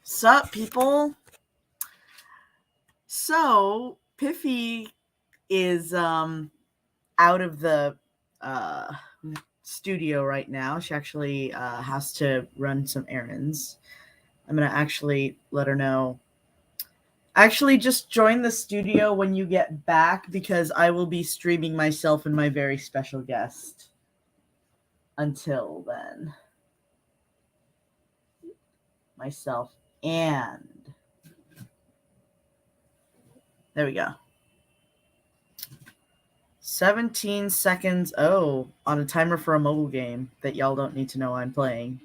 Sup, people? So, Piffy is out of the uh, studio right now. She actually has to run some errands. I'm going to actually let her know. Actually, just join the studio when you get back because I will be streaming myself and my very special guest. Until then. Myself and... There we go. 17 seconds. Oh, on a timer for a mobile game that y'all don't need to know I'm playing.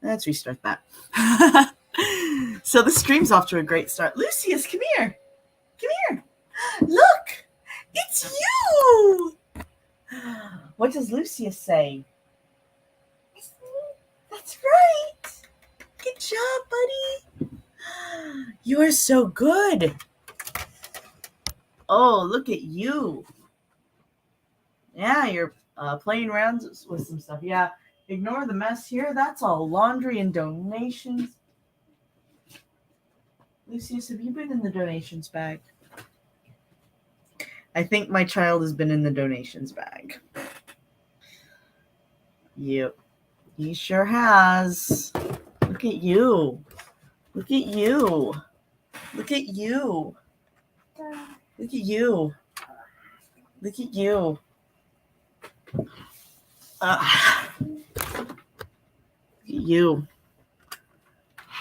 Let's restart that. So the stream's off to a great start. Lucius, come here. Come here. Look, it's you. What does Lucius say? That's right. Good job, buddy. You are so good. Oh, look at you. Yeah, you're playing around with some stuff. Yeah, ignore the mess here. That's all laundry and donations. Lucius, have you been in the donations bag? I think my child has been in the donations bag. Yep, he sure has. Look at you. Look at you. Look at you. Look at you. Look at you. Look at you.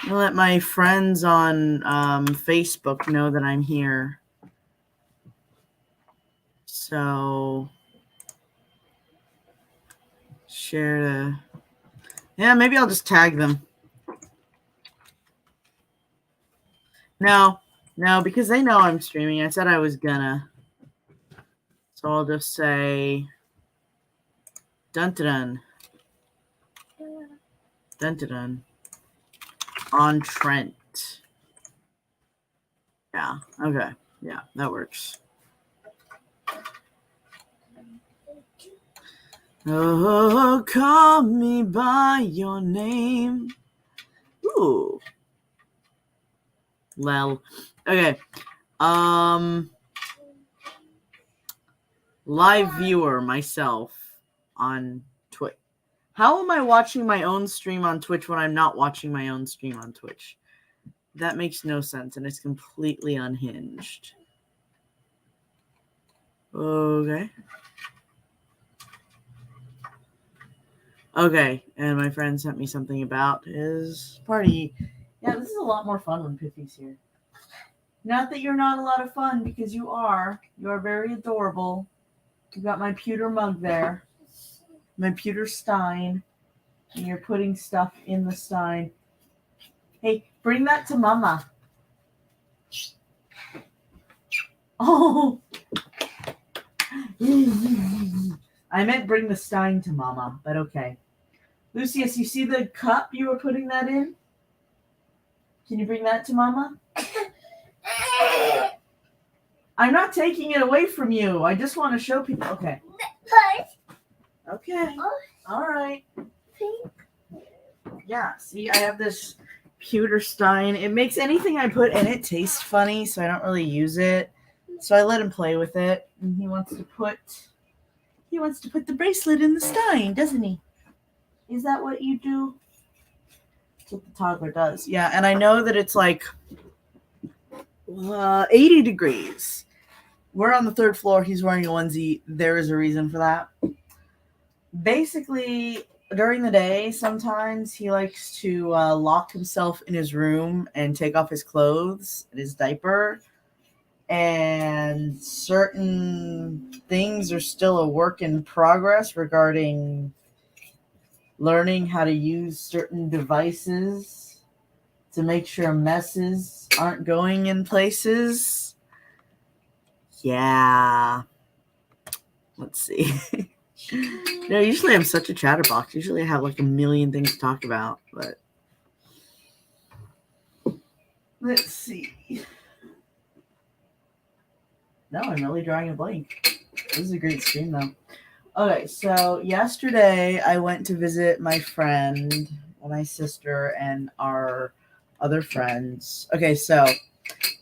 I'll let my friends on Facebook know that I'm here. So, share the... Yeah, maybe I'll just tag them. No, because they know I'm streaming. I said I was gonna. So I'll just say... Dun-dun-dun. Dun-dun-dun. On Trent. Yeah, okay. Yeah, that works. Oh, call me by your name. Ooh. Lel. Okay. Live viewer myself on Twitch. How am I watching my own stream on Twitch when I'm not watching my own stream on Twitch? That makes no sense, and it's completely unhinged. Okay. Okay, and my friend sent me something about his party. Yeah, this is a lot more fun when Piffy's here. Not that you're not a lot of fun, because you are. You are very adorable. You got my pewter mug there. My pewter stein. And you're putting stuff in the stein. Hey, bring that to Mama. Oh. I meant bring the stein to Mama, but okay. Lucius, you see the cup you were putting that in? Can you bring that to Mama? I'm not taking it away from you. I just want to show people. Okay. Okay. All right. Yeah, see, I have this pewter stein. It makes anything I put in it taste funny, so I don't really use it. So I let him play with it, and he wants to put the bracelet in the stein, doesn't he? Is that what you do? That's what the toddler does. Yeah, and I know that it's like 80 degrees. We're on the 3rd floor. He's wearing a onesie. There is a reason for that. Basically, during the day, sometimes he likes to lock himself in his room and take off his clothes and his diaper. And certain things are still a work in progress regarding learning how to use certain devices to make sure messes aren't going in places. Yeah. Let's see. Usually I'm such a chatterbox. Usually I have like a million things to talk about, but let's see. No, I'm really drawing a blank. This is a great stream though. Okay, so yesterday I went to visit my friend my sister and our other friends. Okay, so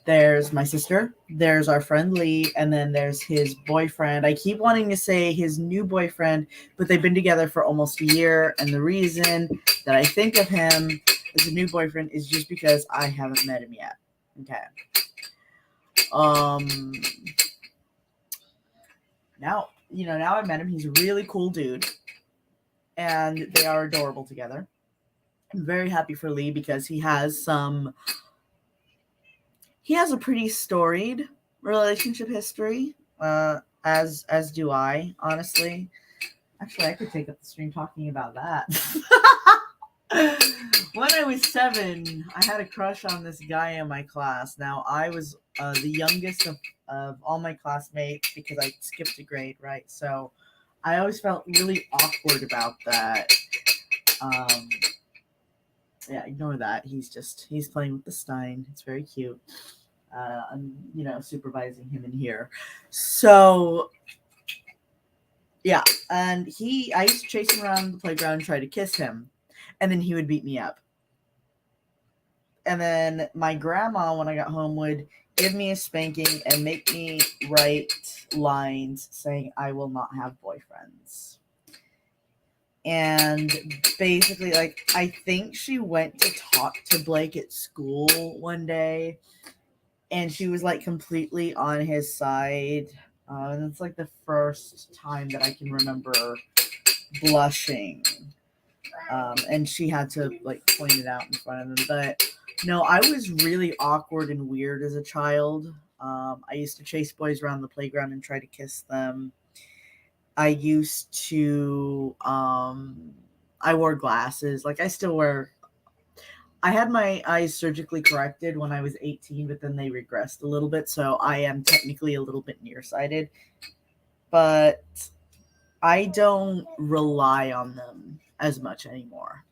there's my sister, there's our friend Lee, and then there's his boyfriend. I keep wanting to say his new boyfriend, but they've been together for almost a year. And the reason that I think of him as a new boyfriend is just because I haven't met him yet. Okay. Now I met him. He's a really cool dude, and they are adorable together. I'm very happy for Lee because he has a pretty storied relationship history. As do I, honestly. Actually, I could take up the stream talking about that. When I was 7, I had a crush on this guy in my class. Now, I was the youngest of all my classmates because I skipped a grade, right? So I always felt really awkward about that. Yeah, ignore that. He's playing with the Stein. It's very cute. I'm, supervising him in here. So, yeah, and I used to chase him around the playground and try to kiss him, and then he would beat me up. And then my grandma, when I got home, would give me a spanking and make me write lines saying, "I will not have boyfriends." And basically, I think she went to talk to Blake at school one day, and she was, completely on his side. And it's, the first time that I can remember blushing. And she had to, point it out in front of him. But, no, I was really awkward and weird as a child. I used to chase boys around the playground and try to kiss them. I used to, I wore glasses. I still wear, I had my eyes surgically corrected when I was 18, but then they regressed a little bit. So I am technically a little bit nearsighted, but I don't rely on them as much anymore.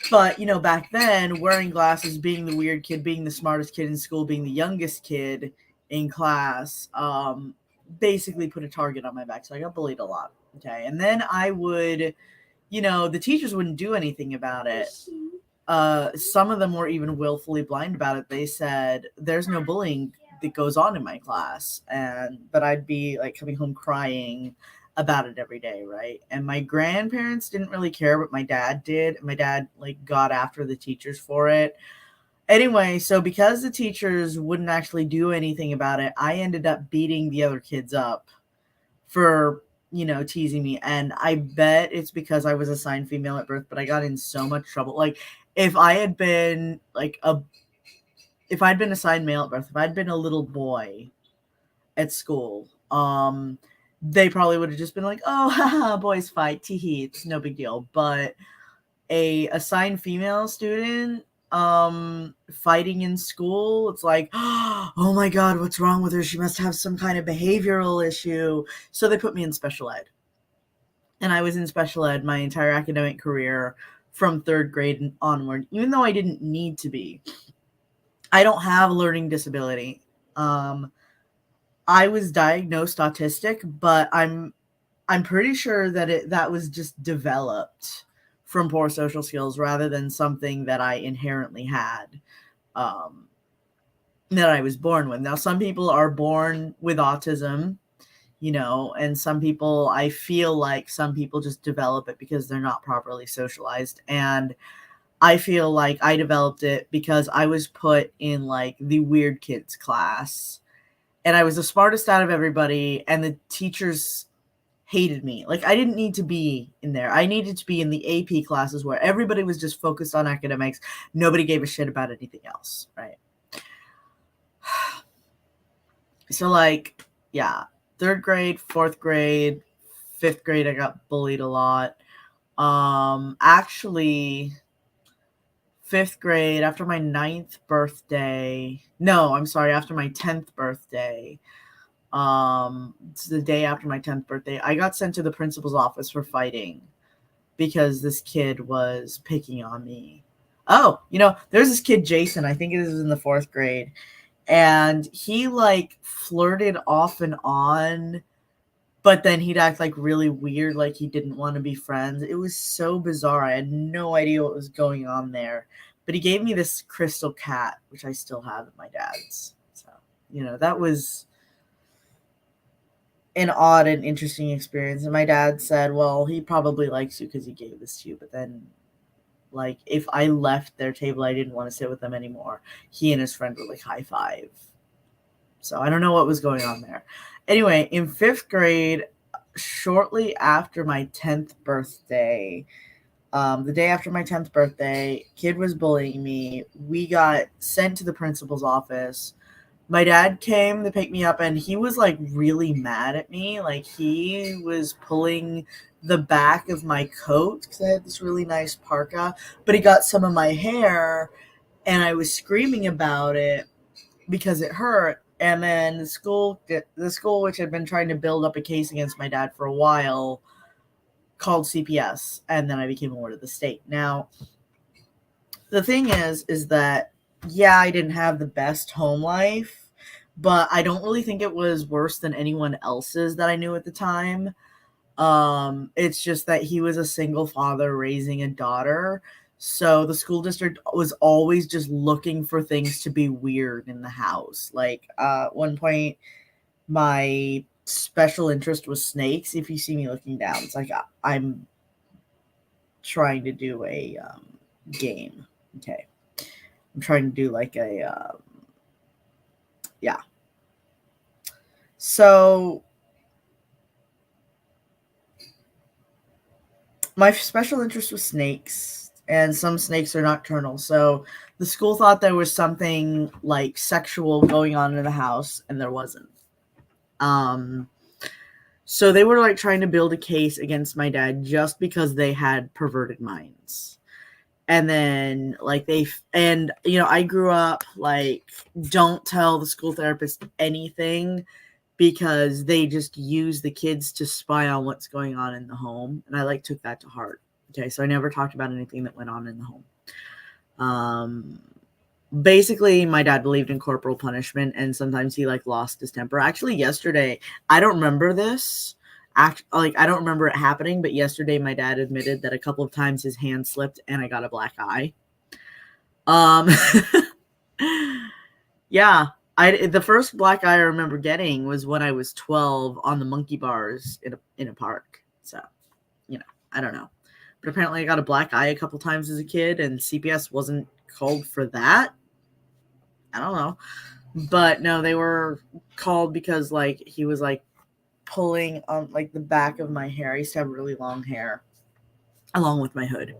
But, back then, wearing glasses, being the weird kid, being the smartest kid in school, being the youngest kid in class, basically put a target on my back. So I got bullied a lot. Okay. And then I would, the teachers wouldn't do anything about it. Some of them were even willfully blind about it. They said, "There's no bullying that goes on in my class." But I'd be coming home crying about it every day, right? And my grandparents didn't really care, but my dad did. My dad got after the teachers for it. Anyway, so because the teachers wouldn't actually do anything about it, I ended up beating the other kids up for, teasing me. And I bet it's because I was assigned female at birth, but I got in so much trouble. If I had been if I'd been assigned male at birth, if I'd been a little boy at school, they probably would have just been like, "Oh, haha, boys fight, tee-hee, it's no big deal." But a assigned female student fighting in school, it's like, "Oh my God, what's wrong with her? She must have some kind of behavioral issue." So they put me in special ed. And I was in special ed my entire academic career from 3rd grade and onward, even though I didn't need to be. I don't have a learning disability. I was diagnosed autistic, but I'm pretty sure that that was just developed from poor social skills rather than something that I inherently had, that I was born with. Now, some people are born with autism, and some people, I feel like some people just develop it because they're not properly socialized. And I feel like I developed it because I was put in the weird kids class, and I was the smartest out of everybody, and the teachers hated me. I didn't need to be in there. I needed to be in the AP classes where everybody was just focused on academics. Nobody gave a shit about anything else, right? So yeah, 3rd grade, 4th grade, 5th grade, I got bullied a lot. Actually, 5th grade, after my 9th birthday, after my 10th birthday, it's the day after my 10th birthday, I got sent to the principal's office for fighting because this kid was picking on me. Oh, there's this kid, Jason, I think it was in the 4th grade, and he flirted off and on But then he'd act like really weird, like he didn't want to be friends. It was so bizarre. I had no idea what was going on there. But he gave me this crystal cat, which I still have at my dad's. So, that was an odd and interesting experience. And my dad said, well, he probably likes you because he gave this to you. But then, like, if I left their table, I didn't want to sit with them anymore. He and his friend would, like, high five. So I don't know what was going on there. Anyway, in 5th grade, shortly after my 10th birthday, the day after my 10th birthday, kid was bullying me. We got sent to the principal's office. My dad came to pick me up, and he was, like, really mad at me. Like, he was pulling the back of my coat because I had this really nice parka, but he got some of my hair, and I was screaming about it because it hurt. And then the school, which had been trying to build up a case against my dad for a while, called CPS, and then I became a ward of the state. Now, the thing is that, yeah, I didn't have the best home life, but I don't really think it was worse than anyone else's that I knew at the time. It's just that he was a single father raising a daughter. So the school district was always just looking for things to be weird in the house. Like, one point, my special interest was snakes. If you see me looking down, it's like I'm trying to do a game. Okay. I'm trying to do like a, yeah. So my special interest was snakes, and some snakes are nocturnal. So the school thought there was something like sexual going on in the house, and there wasn't. So they were like trying to build a case against my dad just because they had perverted minds. And then like I grew up like, don't tell the school therapist anything because they just use the kids to spy on what's going on in the home. And I like took that to heart. Okay. So I never talked about anything that went on in the home. Basically my dad believed in corporal punishment, and sometimes he like lost his temper. Actually, yesterday, I don't remember this. I don't remember it happening, but yesterday my dad admitted that a couple of times his hand slipped and I got a black eye. Yeah, the first black eye I remember getting was when I was 12 on the monkey bars in a park. So, I don't know. But apparently I got a black eye a couple times as a kid, and CPS wasn't called for that. I don't know. But no, they were called because like he was like pulling on like the back of my hair. I used to have really long hair along with my hood.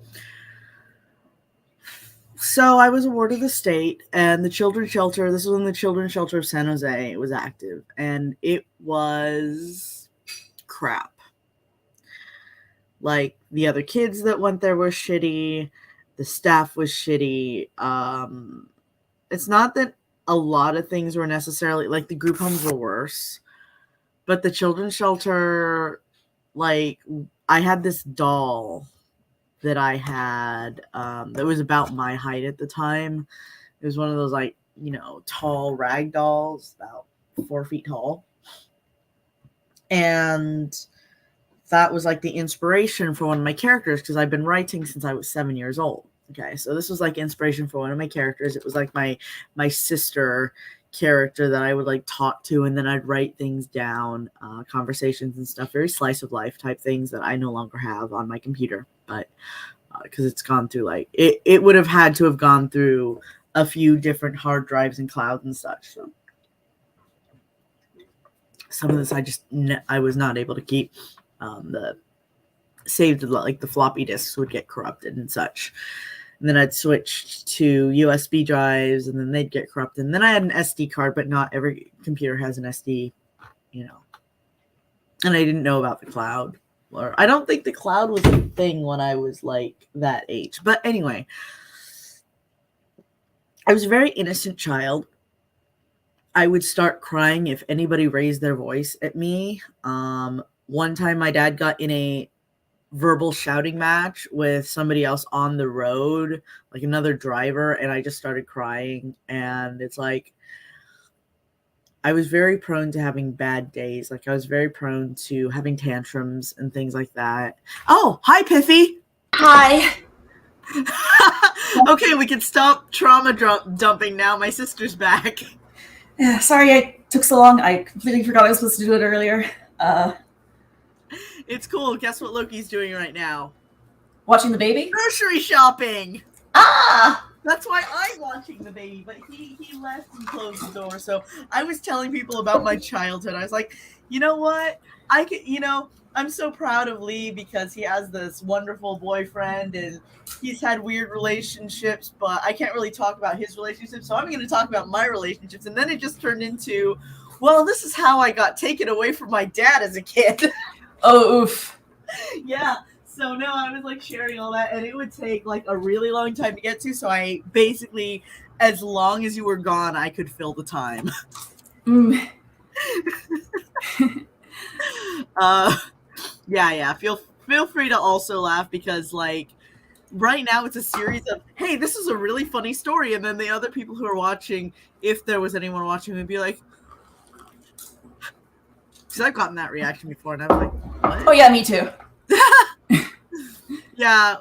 So I was a ward of the state, and the children's shelter, this was when the children's shelter of San Jose was active, and it was crap. Like, the other kids that went there were shitty. The staff was shitty. It's not that a lot of things were necessarily, like, the group homes were worse, but the children's shelter, like, I had this doll that I had that was about my height at the time. It was one of those, like, tall rag dolls, about 4 feet tall. And that was like the inspiration for one of my characters, because I've been writing since I was 7 years old. Okay, so this was like inspiration for one of my characters. It was like my sister character that I would like talk to, and then I'd write things down, conversations and stuff, very slice of life type things that I no longer have on my computer, but because it's gone through like it would have had to have gone through a few different hard drives and clouds and such. So some of this I was not able to keep. The saved, like the floppy disks would get corrupted and such. And then I'd switch to USB drives, and then they'd get corrupted. And then I had an SD card, but not every computer has an SD, And I didn't know about the cloud. Or I don't think the cloud was a thing when I was like that age. But anyway, I was a very innocent child. I would start crying if anybody raised their voice at me. One time my dad got in a verbal shouting match with somebody else on the road, like another driver, and I just started crying. And it's like, I was very prone to having bad days. Like I was very prone to having tantrums and things like that. Oh, hi, Piffy. Hi. Okay, we can stop trauma dumping now. My sister's back. Yeah, sorry I took so long. I completely forgot I was supposed to do it earlier. It's cool. Guess what Loki's doing right now? Watching the baby? Grocery shopping. Ah! That's why I'm watching the baby, but he left and closed the door. So I was telling people about my childhood. I was like, you know what? I'm so proud of Lee because he has this wonderful boyfriend and he's had weird relationships, but I can't really talk about his relationships. So I'm going to talk about my relationships. And then it just turned into, well, this is how I got taken away from my dad as a kid. Oh, oof. Yeah. So no, I was like sharing all that, and it would take like a really long time to get to. So I basically, as long as you were gone, I could fill the time. Mm. Yeah. Feel free to also laugh because like right now it's a series of hey, this is a really funny story, and then the other people who are watching, if there was anyone watching, would be like, because I've gotten that reaction before, and I was like, what? Oh yeah, me too. Yeah.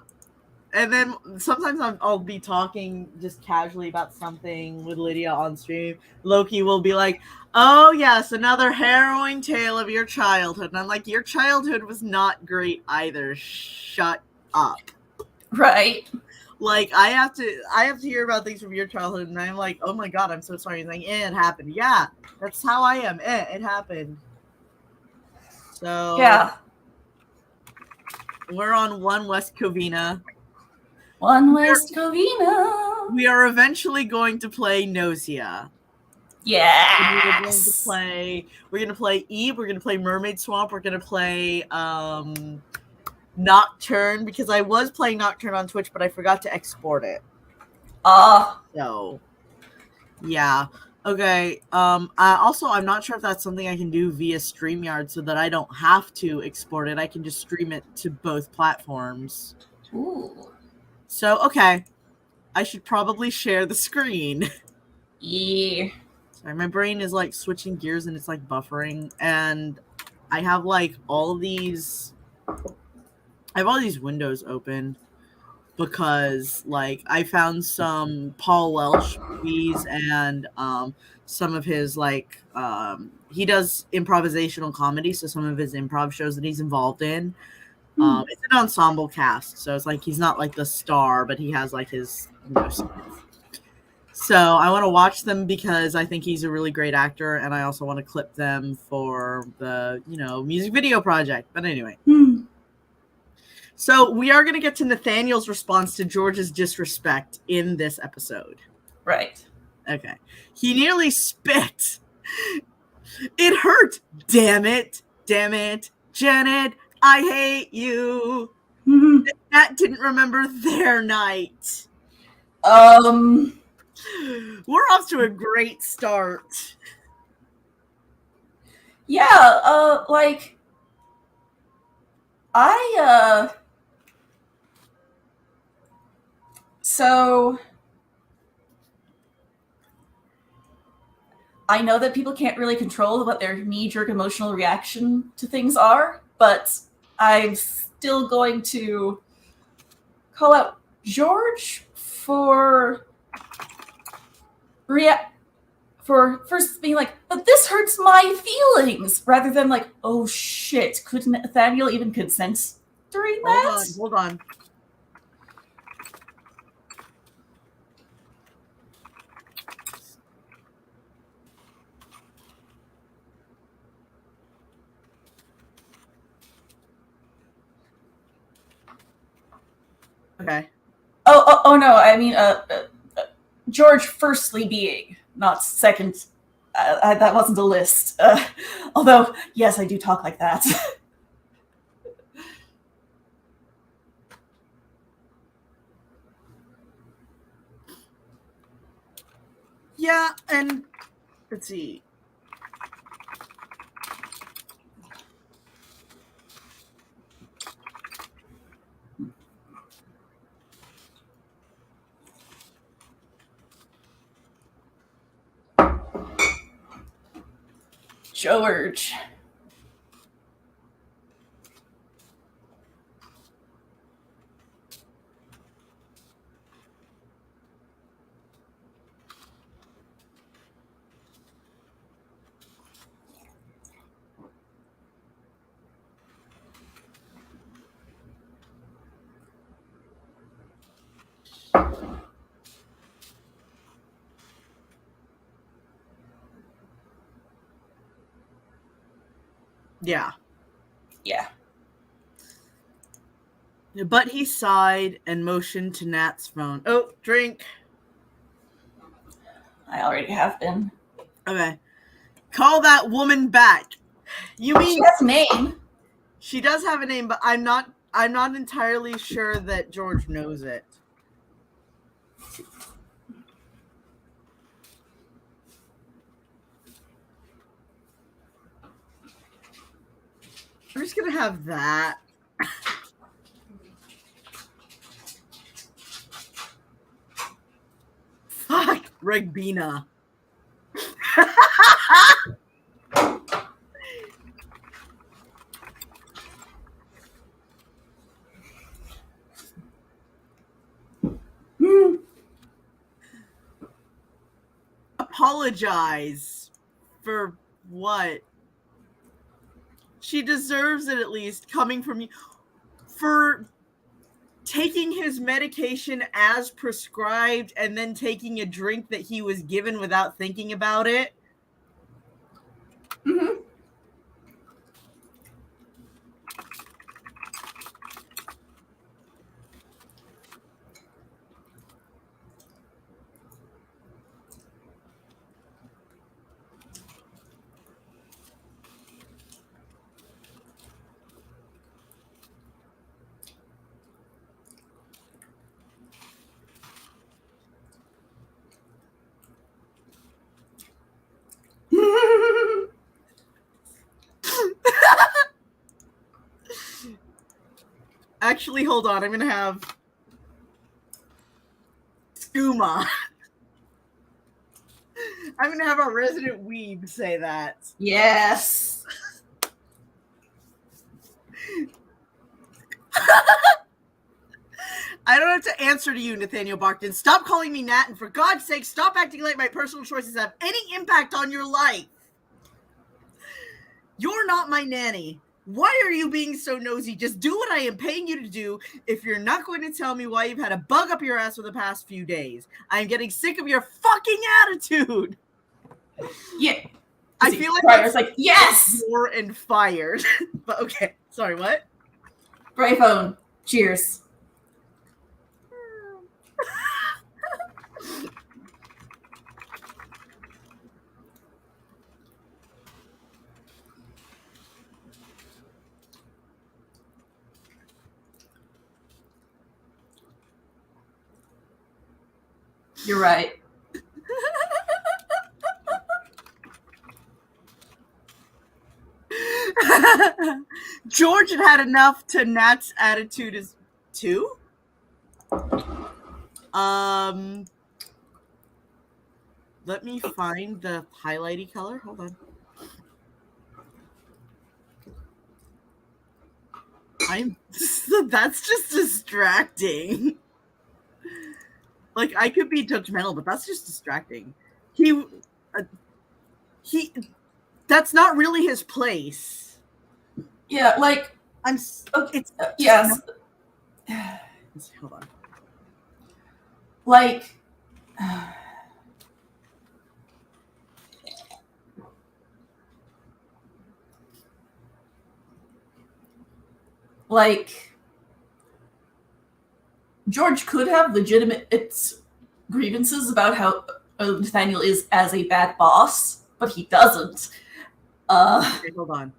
And then sometimes I'll be talking just casually about something with Lydia on stream. Loki will be like, oh, yes, another harrowing tale of your childhood. And I'm like, your childhood was not great either. Shut up. Right. Like, I have to hear about things from your childhood. And I'm like, oh, my God, I'm so sorry. He's like, it happened. Yeah, that's how I am. It happened. So, yeah. We're on 1 West Covina. 1 West Covina. We are eventually going to play Nausea. Yes. We're gonna play Eve, we're gonna play Mermaid Swamp, we're gonna play Nocturne, because I was playing Nocturne on Twitch, but I forgot to export it. So yeah. Okay. I'm not sure if that's something I can do via StreamYard so that I don't have to export it. I can just stream it to both platforms. Ooh. So okay. I should probably share the screen. Yeah. Sorry, my brain is like switching gears and it's like buffering, and I have like all these windows open because like I found some Paul Welsh movies and some of his like he does improvisational comedy, so some of his improv shows that he's involved in. It's an ensemble cast, so it's like he's not like the star, but he has like his stuff. So I want to watch them because I think he's a really great actor, and I also want to clip them for the, music video project. But anyway. So we are going to get to Nathaniel's response to George's disrespect in this episode. Right. Okay. He nearly spit. It hurt. Damn it. Janet, I hate you. Nat didn't remember their night. We're off to a great start. Yeah, so I know that people can't really control what their knee-jerk emotional reaction to things are, but I'm still going to call out George for first being like, but this hurts my feelings, rather than like, oh shit, could Nathaniel even consent during that? Hold on. Okay. Oh no, I mean, George firstly being, not second. That wasn't a list. Although, yes, I do talk like that. Yeah, and let's see. George. Yeah. Yeah. But he sighed and motioned to Nat's phone. Oh, drink. I already have been. Okay. Call that woman back. You mean She has a name. she does have a name, but I'm not entirely sure that George knows it. We're just gonna have that. Fuck, Regbina. Apologize for what? She deserves it, at least, coming from you. For taking his medication as prescribed and then taking a drink that he was given without thinking about it. Mm-hmm. Actually, hold on. I'm gonna have Skooma. I'm gonna have our resident weeb say that. Yes. I don't have to answer to you, Nathaniel Barkton. Stop calling me Nat, and for God's sake, stop acting like my personal choices have any impact on your life. You're not my nanny. Why are you being so nosy? Just do what I am paying you to do if you're not going to tell me why you've had a bug up your ass for the past few days. I'm getting sick of your fucking attitude. Yeah. I feel like Briar's like, yes! More and fired. But okay. Sorry, what? Brave phone. Cheers. You're right. George had enough to Nat's attitude as too. Let me find the highlighty color. Hold on. That's just distracting. Like, I could be judgmental, but that's just distracting. That's not really his place. Yeah, like okay. Yes. Hold on. Like George could have legitimate grievances about how Nathaniel is as a bad boss, but he doesn't. Okay, hold on.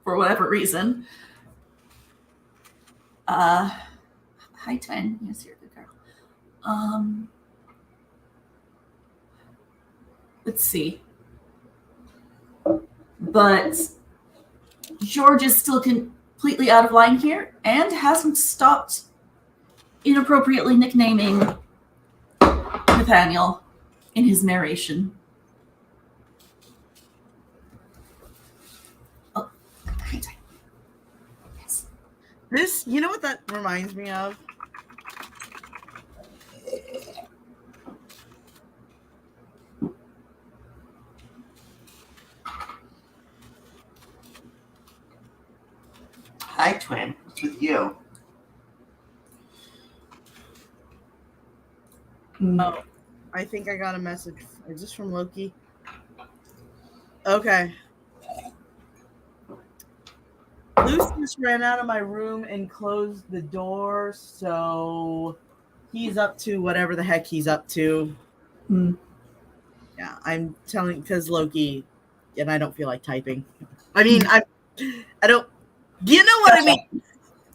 For whatever reason. Hi, 10. Yes, you're a good girl. Let's see. But George is still completely out of line here and hasn't stopped inappropriately nicknaming Nathaniel in his narration. Oh, yes. This, you know what that reminds me of? Hi, twin. What's with you? Oh, I think I got a message. Is this from Loki? Okay. Lucius ran out of my room and closed the door, so he's up to whatever the heck he's up to. Yeah, I'm telling, because Loki, and I don't feel like typing. I mean, I don't, do you know what I mean?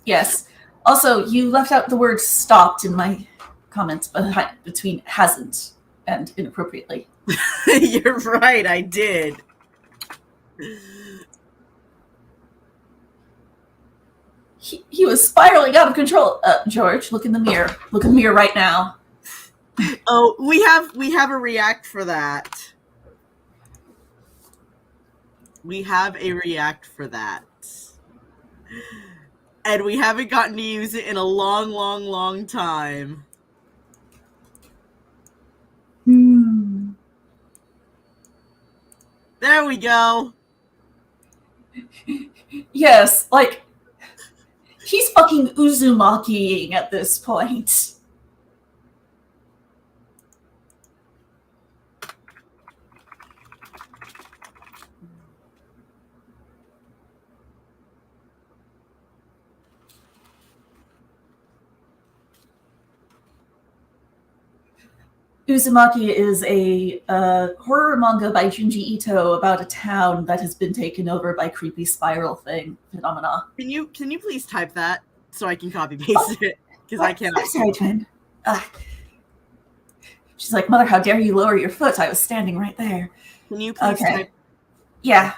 Yes. Also, you left out the word stopped in my comments between hasn't and inappropriately. You're right, I did. He was spiraling out of control. George, look in the mirror. Look in the mirror right now. Oh, we have a react for that. We have a react for that. And we haven't gotten to use it in a long, long, long time. There we go. Yes, like, he's fucking Uzumaki-ing at this point. Uzumaki is a horror manga by Junji Ito about a town that has been taken over by creepy spiral phenomena. Can you please type that so I can copy paste it? Because I cannot. I'm sorry, twin. She's like, Mother, how dare you lower your foot? I was standing right there. Can you please type? Yeah.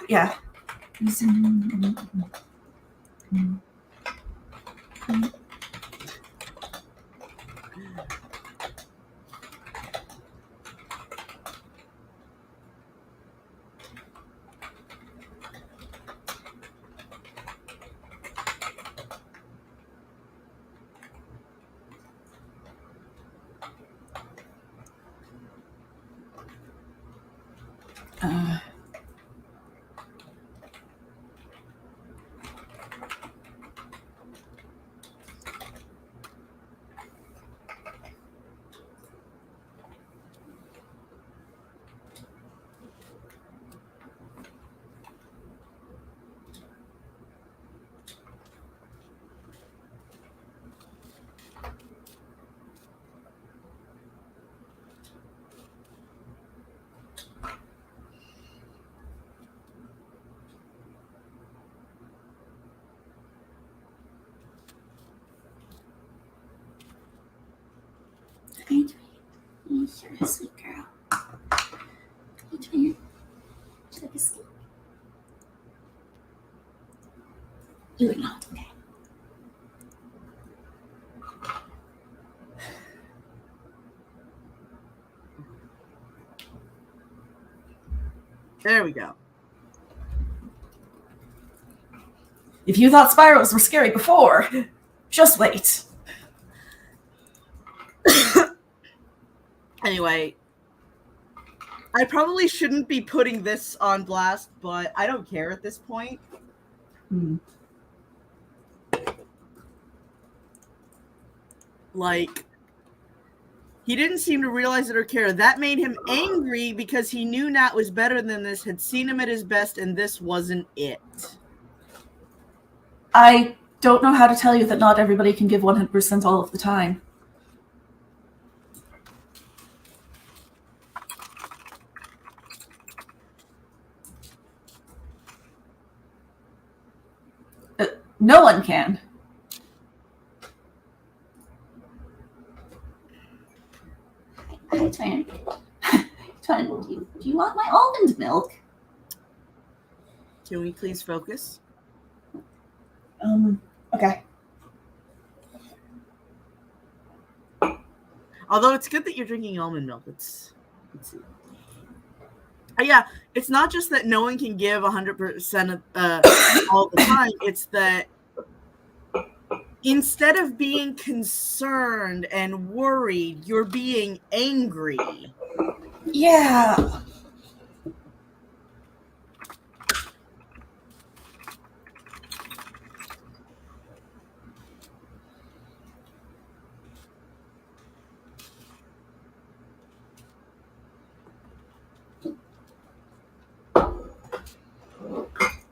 You're a sweet girl. You're like a sweet. You're not okay. There we go. If you thought spirals were scary before, just wait. Anyway, I probably shouldn't be putting this on blast, but I don't care at this point. Like, he didn't seem to realize it or care. That made him angry because he knew Nat was better than this, had seen him at his best, and this wasn't it. I don't know how to tell you that not everybody can give 100% all of the time. No one can. Hi, Twin. Twin, do you want my almond milk? Can we please focus? Okay. Although it's good that you're drinking almond milk. Let's see. Yeah, it's not just that no one can give 100% all the time. It's that instead of being concerned and worried, you're being angry. Yeah.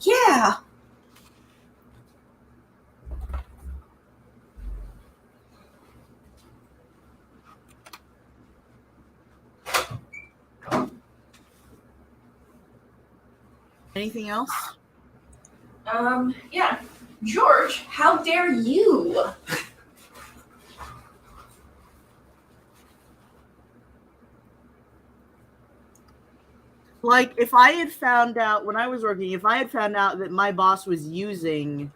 Yeah. Anything else? Yeah. George, how dare you? Like, if I had found out when I was working, if I had found out that my boss was using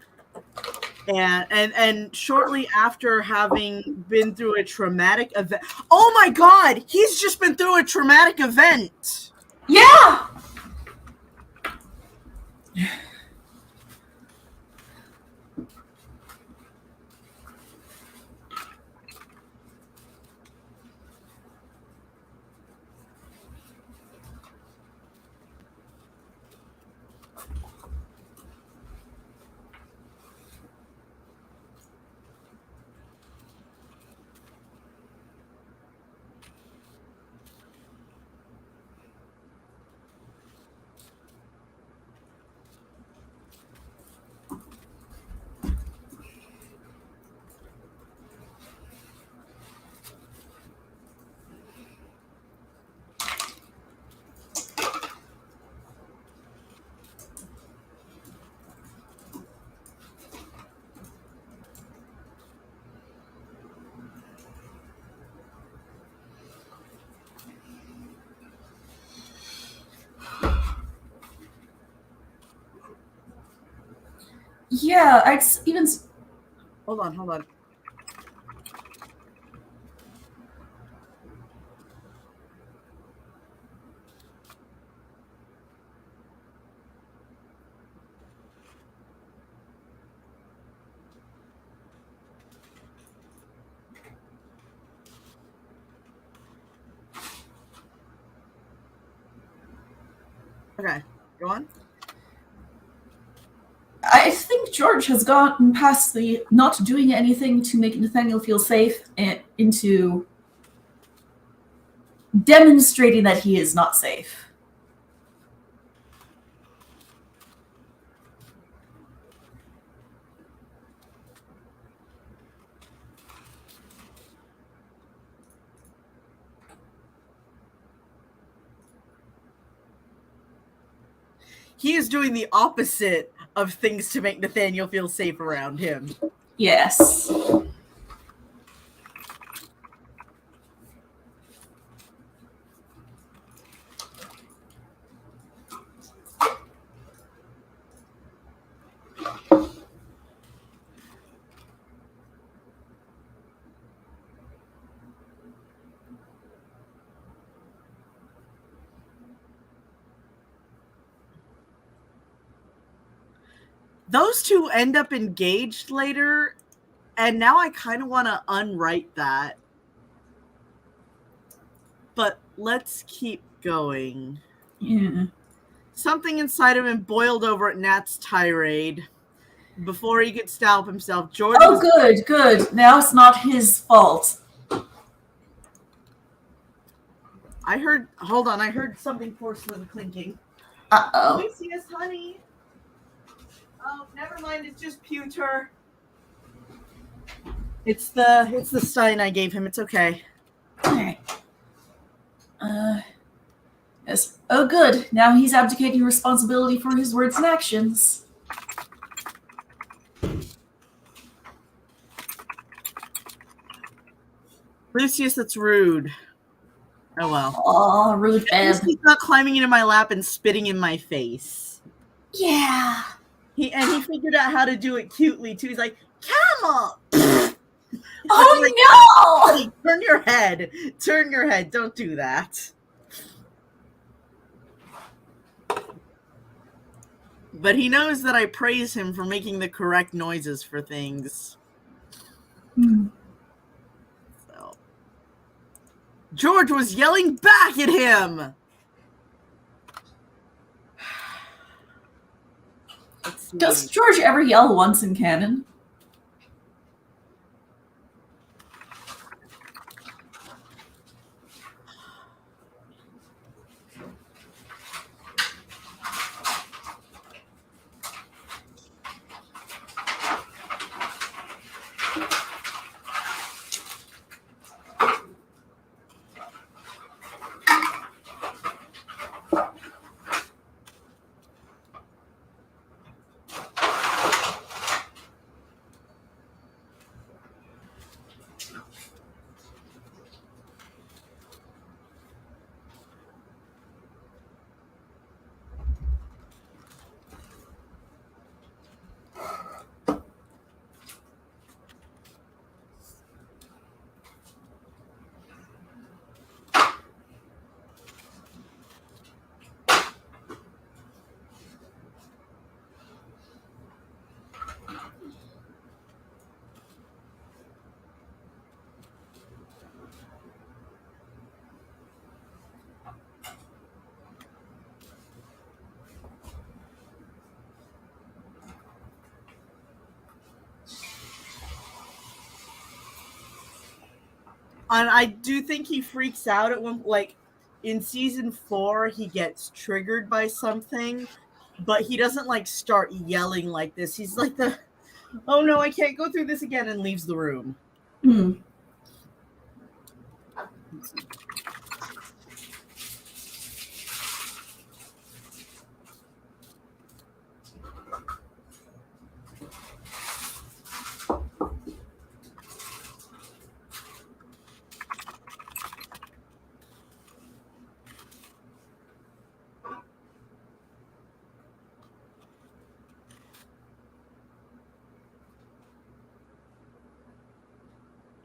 and shortly after having been through a traumatic event, oh my God, he's just been through a traumatic event. Yeah. Yeah, I'd even. Hold on. Okay, go on. I think George has gotten past the not doing anything to make Nathaniel feel safe and into demonstrating that he is not safe. He is doing the opposite of things to make Nathaniel feel safe around him. Yes. Those two end up engaged later, and now I kind of want to unwrite that. But let's keep going. Yeah. Something inside of him boiled over at Nat's tirade. Before he could stop himself, George Oh, was... good. Now it's not his fault. I heard something porcelain clinking. Uh-oh. Lucius, honey. Oh, never mind. It's just pewter. It's the stein I gave him. It's okay. Alright. Yes. Oh, good. Now he's abdicating responsibility for his words and actions. Lucius, that's rude. Oh well. Aw, rude At least Beb. he's not climbing into my lap and spitting in my face. Yeah. He figured out how to do it cutely too. He's like, "Camel." Oh no! Buddy, turn your head. Turn your head. Don't do that. But he knows that I praise him for making the correct noises for things. So George was yelling back at him. Let's see. Does George ever yell once in canon? And I do think he freaks out at one, like in season 4, he gets triggered by something, but he doesn't like start yelling like this. He's like oh no, I can't go through this again, and leaves the room.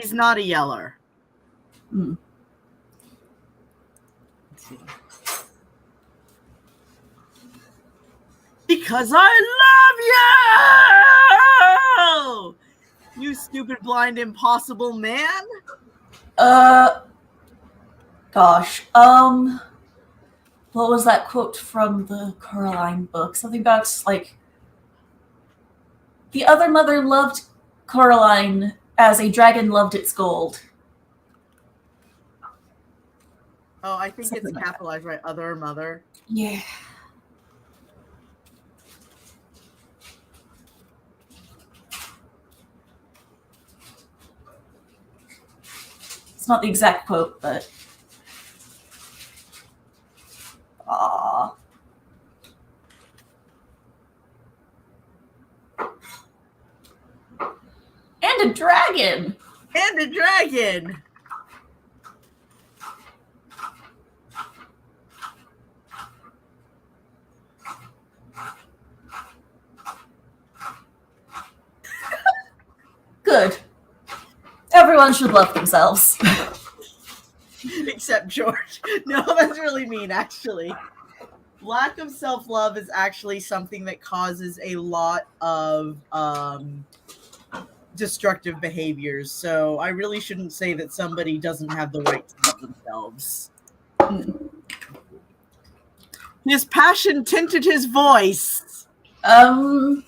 He's not a yeller. Let's see. Because I love you! You stupid, blind, impossible man! Gosh. What was that quote from the Coraline book? Something about, like, the other mother loved Coraline as a dragon loved its gold. Oh, I think Something it's like capitalized, right? Other mother. Yeah. It's not the exact quote, but... Aww. And a dragon! And a dragon! Good. Everyone should love themselves. Except George. No, that's really mean, actually. Lack of self-love is actually something that causes a lot of destructive behaviors. So I really shouldn't say that somebody doesn't have the right to love themselves. His passion tinted his voice. Um,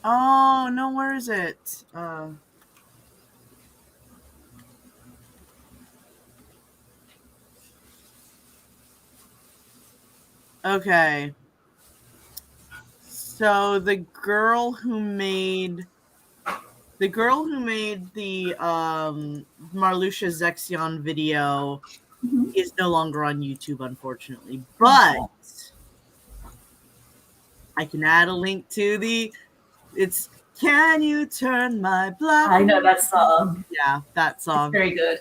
Oh, no, where is it? Okay. So the girl who made the Marluxia Zexion video Mhm. is no longer on YouTube, unfortunately. But I can add a link to it's Can You Turn My Black? I know that song. Yeah, that It's song. very good.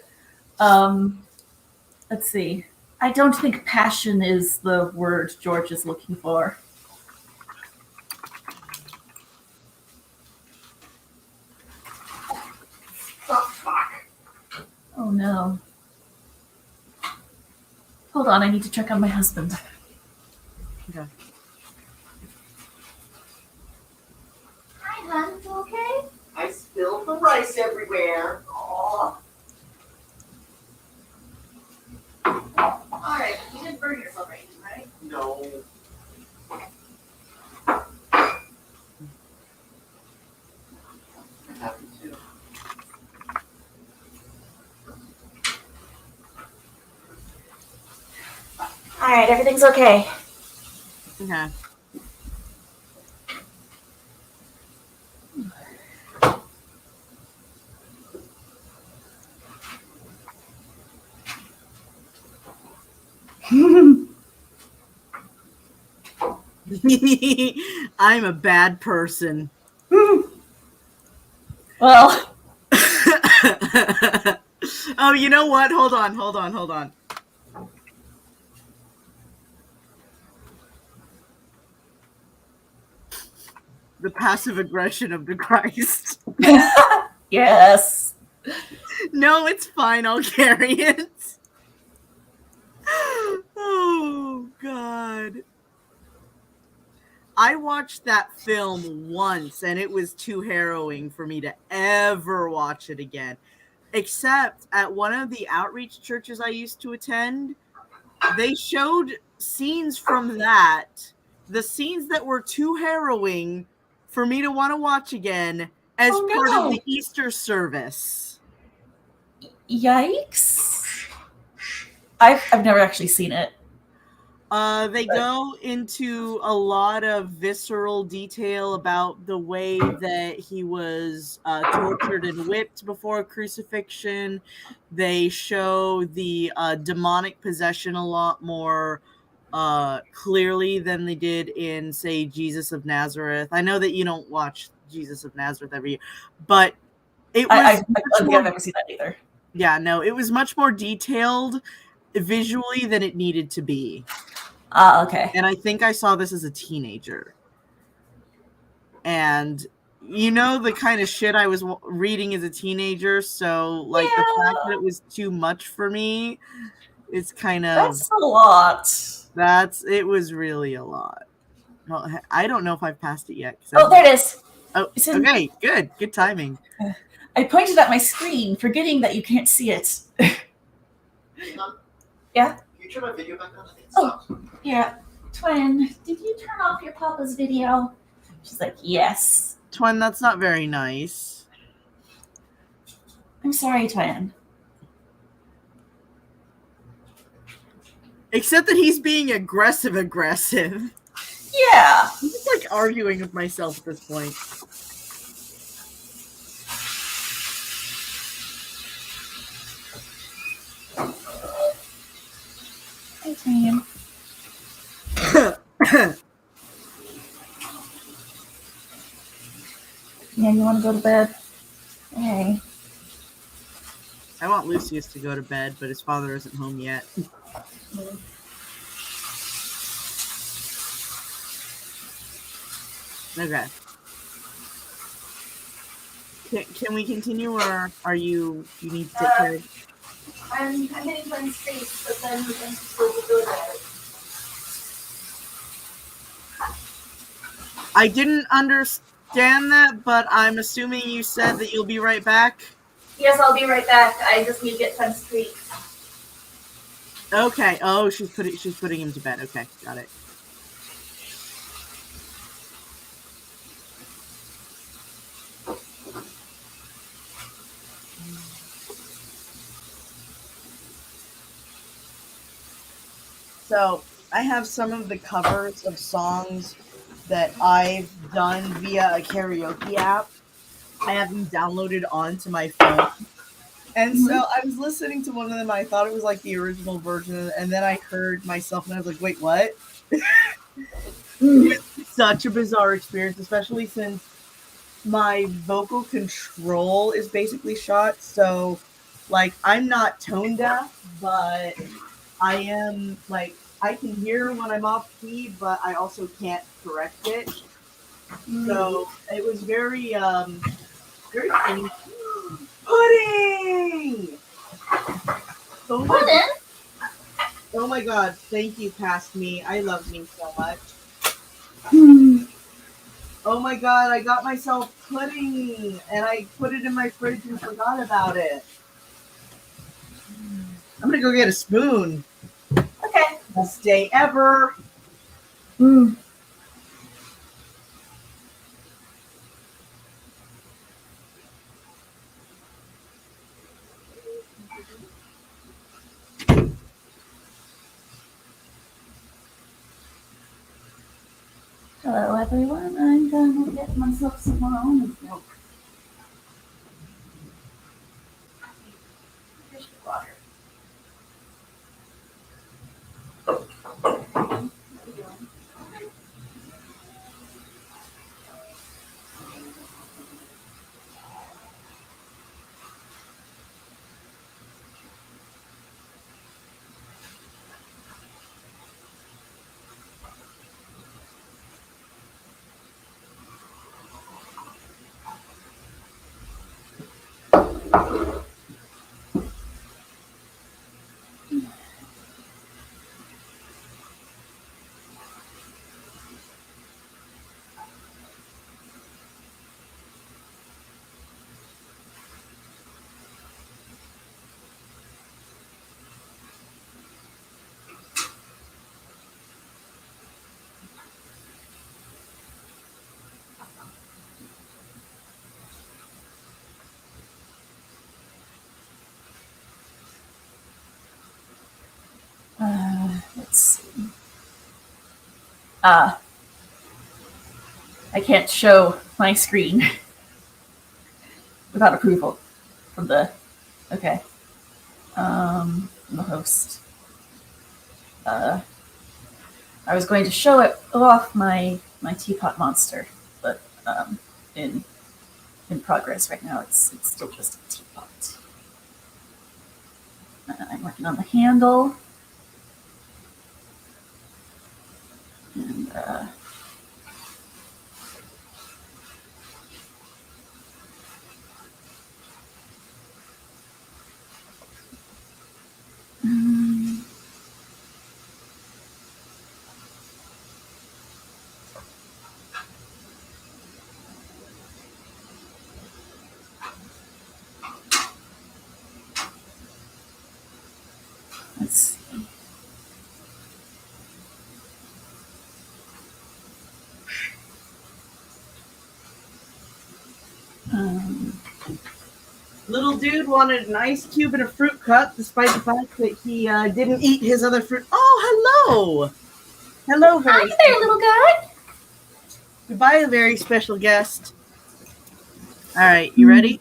Let's see. I don't think passion is the word George is looking for. Oh, fuck. Oh no. Hold on, I need to check on my husband. Okay. Hi, hon. You okay? I spilled the rice everywhere. Aw. Alright, you didn't burn yourself or anything, right? No. I'm happy to. Alright, everything's okay. Okay. I'm a bad person. Well, Oh, you know what? Hold on. The passive aggression of the Christ. yes. No, it's fine. I'll carry it. Oh, God. I watched that film once, and it was too harrowing for me to ever watch it again. Except at one of the outreach churches I used to attend, they showed scenes from that, the scenes that were too harrowing for me to want to watch again as part of the Easter service. Yikes. I've never actually seen it. They go into a lot of visceral detail about the way that he was tortured and whipped before crucifixion. They show the demonic possession a lot more clearly than they did in, say, Jesus of Nazareth. I know that you don't watch Jesus of Nazareth every year, but it was I don't think I've ever seen that either. yeah, no, it was much more detailed visually than it needed to be. Okay. And I think I saw this as a teenager. And you know the kind of shit I was reading as a teenager, so like the fact that it was too much for me, it's kind of That's a lot. It was really a lot. Well, I don't know if I've passed it yet. Oh, there it is. Oh, okay, good timing. I pointed at my screen, forgetting that you can't see it. Yeah? Can you turn my video back on? I think it Oh. stopped. Yeah. Twin, did you turn off your papa's video? She's like, yes. Twin, that's not very nice. I'm sorry, Twin. Except that he's being aggressive. Yeah. I'm just like arguing with myself at this point. Hey, Twin. Yeah, you want to go to bed? Hey. I want Lucius to go to bed, but his father isn't home yet. Okay. Can we continue, or do you need to take care of? I'm hitting Twin's face, but then we're going to close the door there. I didn't understand that, but I'm assuming you said that you'll be right back. Yes, I'll be right back. I just need to get Twin's treats. Okay. Oh, she's putting him to bed. Okay, got it. So, I have some of the covers of songs that I've done via a karaoke app. I have them downloaded onto my phone. And so I was listening to one of them. I thought it was like the original version, and then I heard myself, and I was like, "Wait, what?" Such a bizarre experience, especially since my vocal control is basically shot. So, like, I'm not tone deaf, but I am like I can hear when I'm off key, but I also can't correct it. So it was very funny. Pudding! Oh my, oh my god, thank you, Past Me. I love me so much. Oh my god, I got myself pudding and I put it in my fridge and forgot about it. I'm gonna go get a spoon. Okay. Best day ever. Mm. Hello, everyone. I'm gonna get myself some more almond milk. Here's your water. What are you doing? Let's see. I can't show my screen without approval from the. Okay. The host. I was going to show it off my teapot monster, but in progress right now. It's still just a teapot. I'm working on the handle. And let's see. Little dude wanted an ice cube and a fruit cup, despite the fact that he didn't eat his other fruit. Oh, hello! Hello, very. Hi there, little guy. Goodbye, very special guest. All right, you ready?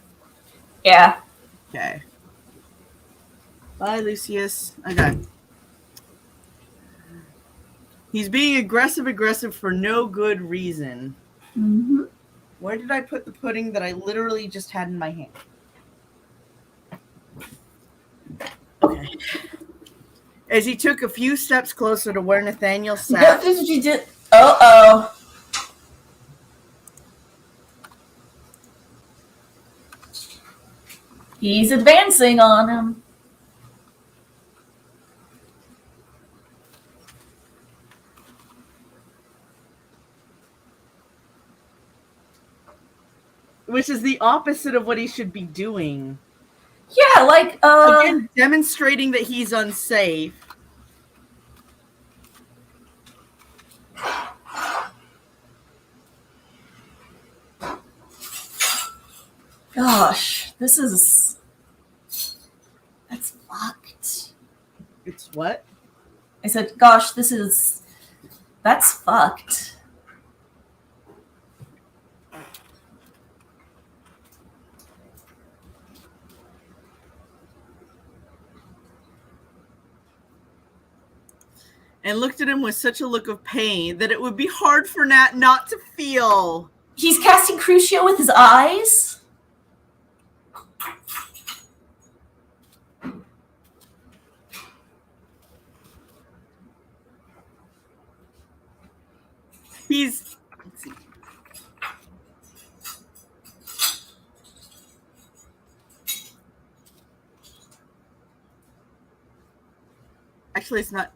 Yeah. Okay. Bye, Lucius. Okay. He's being aggressive for no good reason. Mm-hmm. Where did I put the pudding that I literally just had in my hand? Okay. As he took a few steps closer to where Nathaniel sat. This is what you did. Uh-oh. He's advancing on him. Which is the opposite of what he should be doing. Yeah, like, Again, demonstrating that he's unsafe. Gosh, this is... That's fucked. It's what? I said, gosh, that's fucked. And looked at him with such a look of pain that it would be hard for Nat not to feel. He's casting Crucio with his eyes? Let's see. Actually, it's not.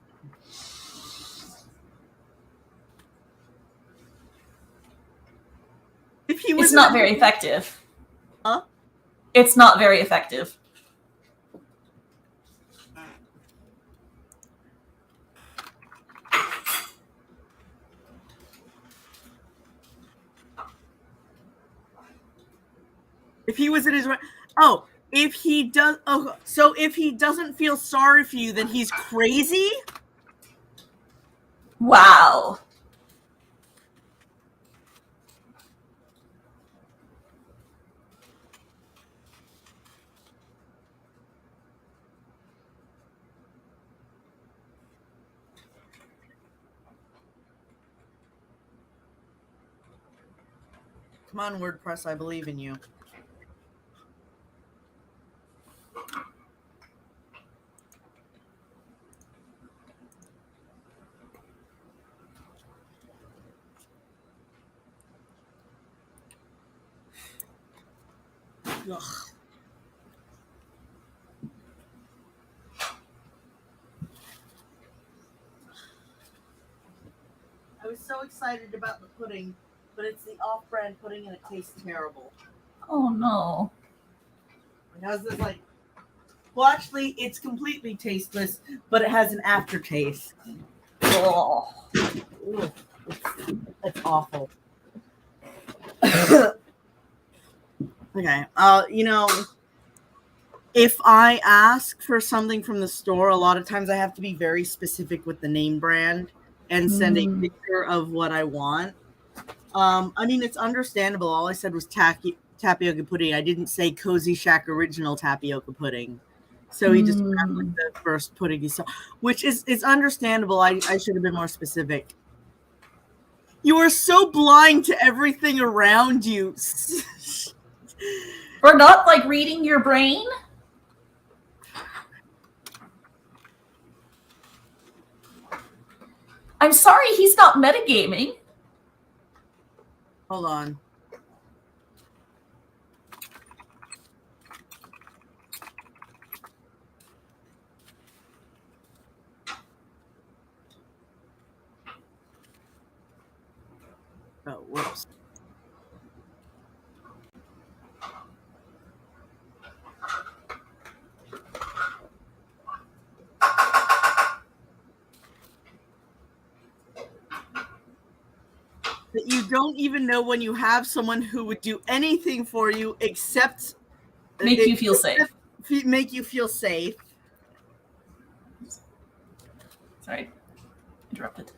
If he was It's not very effective. Huh? It's not very effective. If he was in his if he does so if he doesn't feel sorry for you, then he's crazy? Wow. Come on, WordPress, I believe in you. Ugh. I was so excited about the pudding, but it's the off-brand pudding and it tastes terrible. Oh no. It has this well, actually, it's completely tasteless, but it has an aftertaste. Oh. Ugh. It's awful. Okay. If I ask for something from the store, a lot of times I have to be very specific with the name brand and send a picture of what I want. I mean, it's understandable. All I said was tapioca pudding. I didn't say Cozy Shack original tapioca pudding. So he just grabbed the first pudding he saw, which is understandable. I should have been more specific. You are so blind to everything around you. We're not reading your brain? I'm sorry, he's not metagaming. Hold on. Oh, whoops. That you don't even know when you have someone who would do anything for you except Make you feel safe. Make you feel safe. Sorry. Interrupted.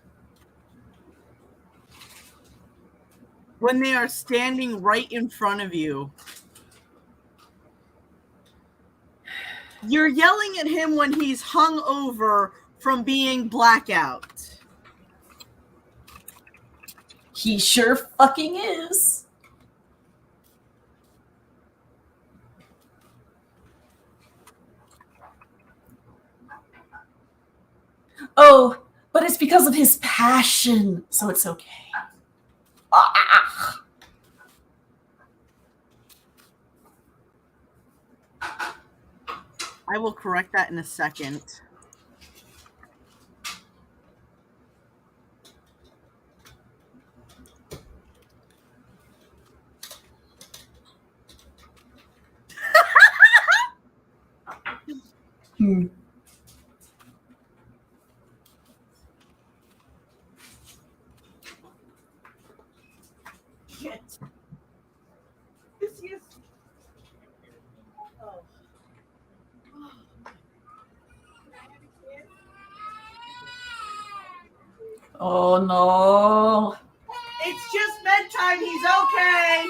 When they are standing right in front of you. You're yelling at him when he's hung over from being blackout. He sure fucking is. Oh, but it's because of his passion, so it's okay. Ah. I will correct that in a second. Shit. Yes. Oh. Oh no. It's just bedtime. He's okay.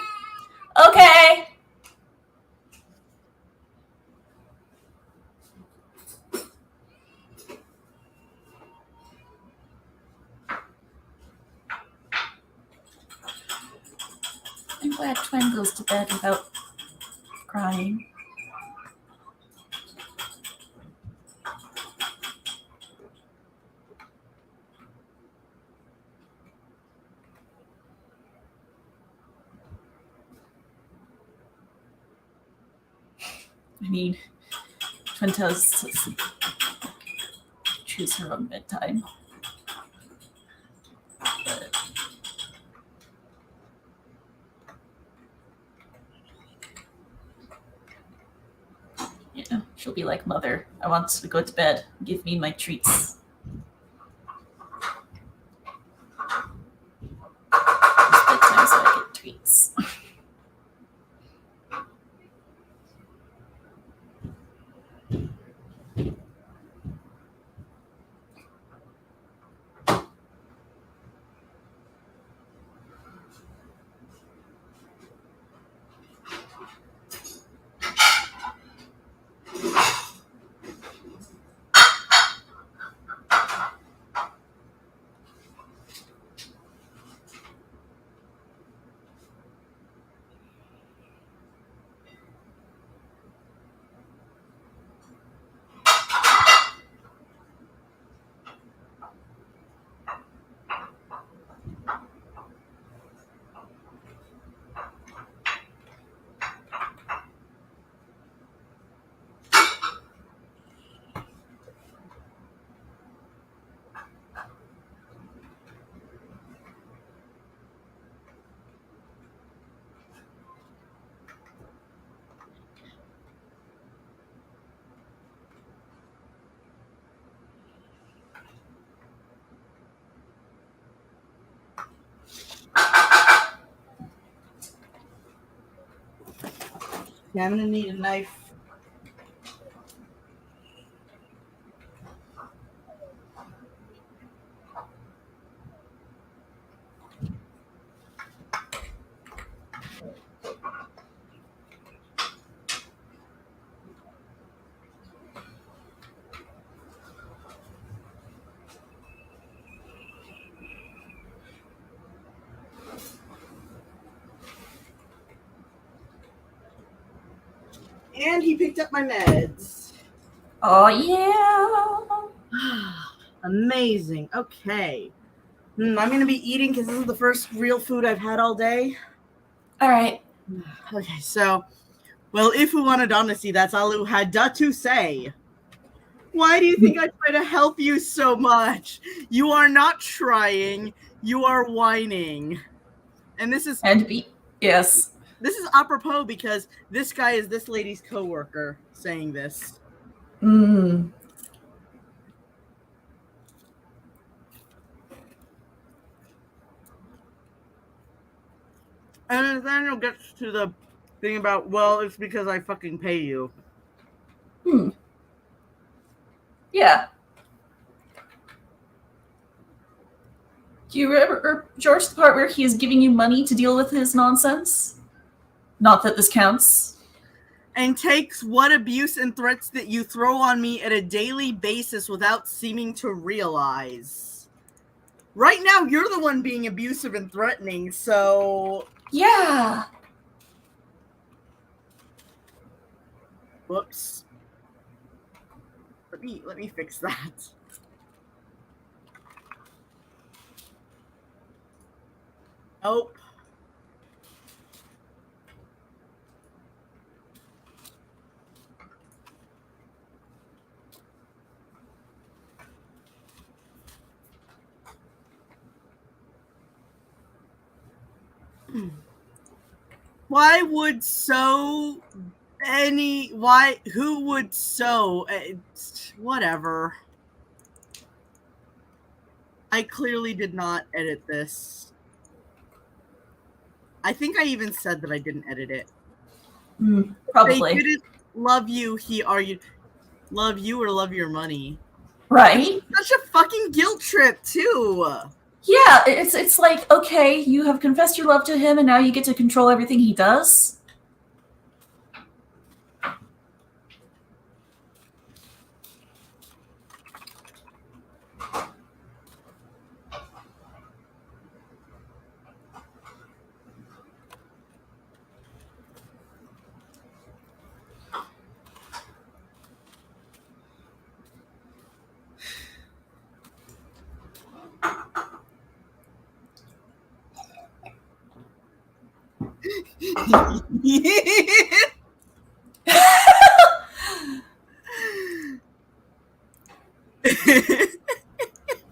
Okay. I'm glad Twin goes to bed without crying. I mean, Twin does choose her own bedtime. But yeah, she'll be like, Mother, I want to go to bed. Give me my treats. It's bedtime, so I get treats. Yeah, I'm gonna need a knife. And he picked up my meds. Oh, yeah. Amazing. Okay. I'm going to be eating because this is the first real food I've had all day. All right. Okay, so, well, if we wanted honesty, that's all who had to say. Why do you think I try to help you so much? You are not trying. You are whining. And this is yes. This is apropos because this guy is this lady's coworker saying this. Mm. And Nathaniel gets to the thing about, well, it's because I fucking pay you. Yeah. Do you remember, George, the part where he is giving you money to deal with his nonsense? Not that this counts. And takes what abuse and threats that you throw on me at a daily basis without seeming to realize. Right now, you're the one being abusive and threatening, so... Yeah. Whoops. Let me fix that. Nope. Why would so any... Why... Who would so... Whatever. I clearly did not edit this. I think I even said that I didn't edit it. Probably. They didn't love you, he argued. Love you or love your money? Right? Such a fucking guilt trip, too. Yeah, it's like, okay, you have confessed your love to him, and now you get to control everything he does.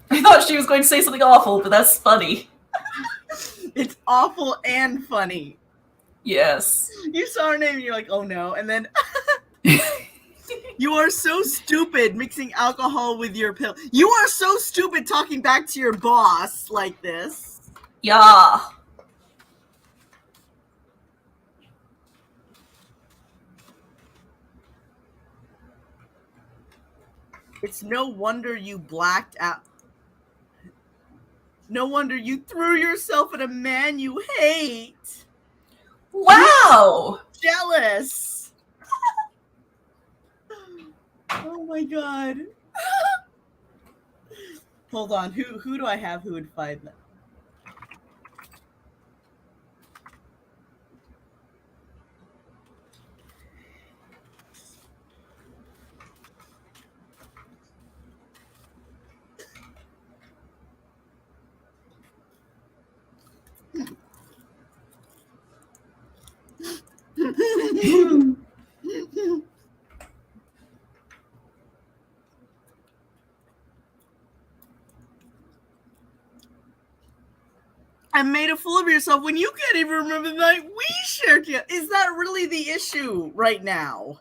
I thought she was going to say something awful, but that's funny. It's awful and funny. Yes. You saw her name and you're like, oh no. And then you are so stupid mixing alcohol with your pill. You are so stupid talking back to your boss like this. Yeah. It's no wonder you blacked out. No wonder you threw yourself at a man you hate. Wow. Jealous. Oh my god. Hold on. Who do I have who would fight that? I made a fool of yourself when you can't even remember the night we shared you. Is that really the issue right now?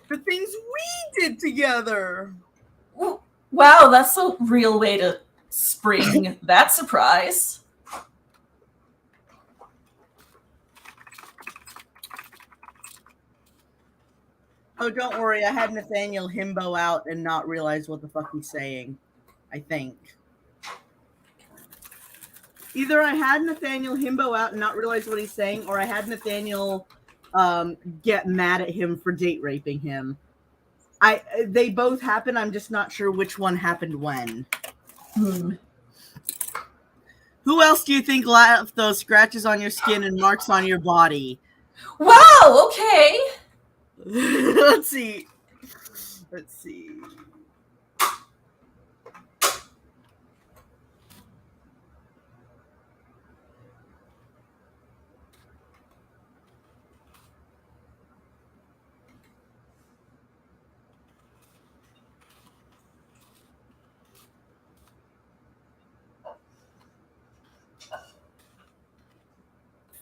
The things we did together. Wow, that's a real way to spring that surprise. Oh, don't worry. I had Nathaniel himbo out and not realize what the fuck he's saying. I think. Either I had Nathaniel himbo out and not realize what he's saying, or I had Nathaniel get mad at him for date raping him. They both happened. I'm just not sure which one happened when. Who else do you think left those scratches on your skin and marks on your body? Wow, okay. Let's see. Let's see.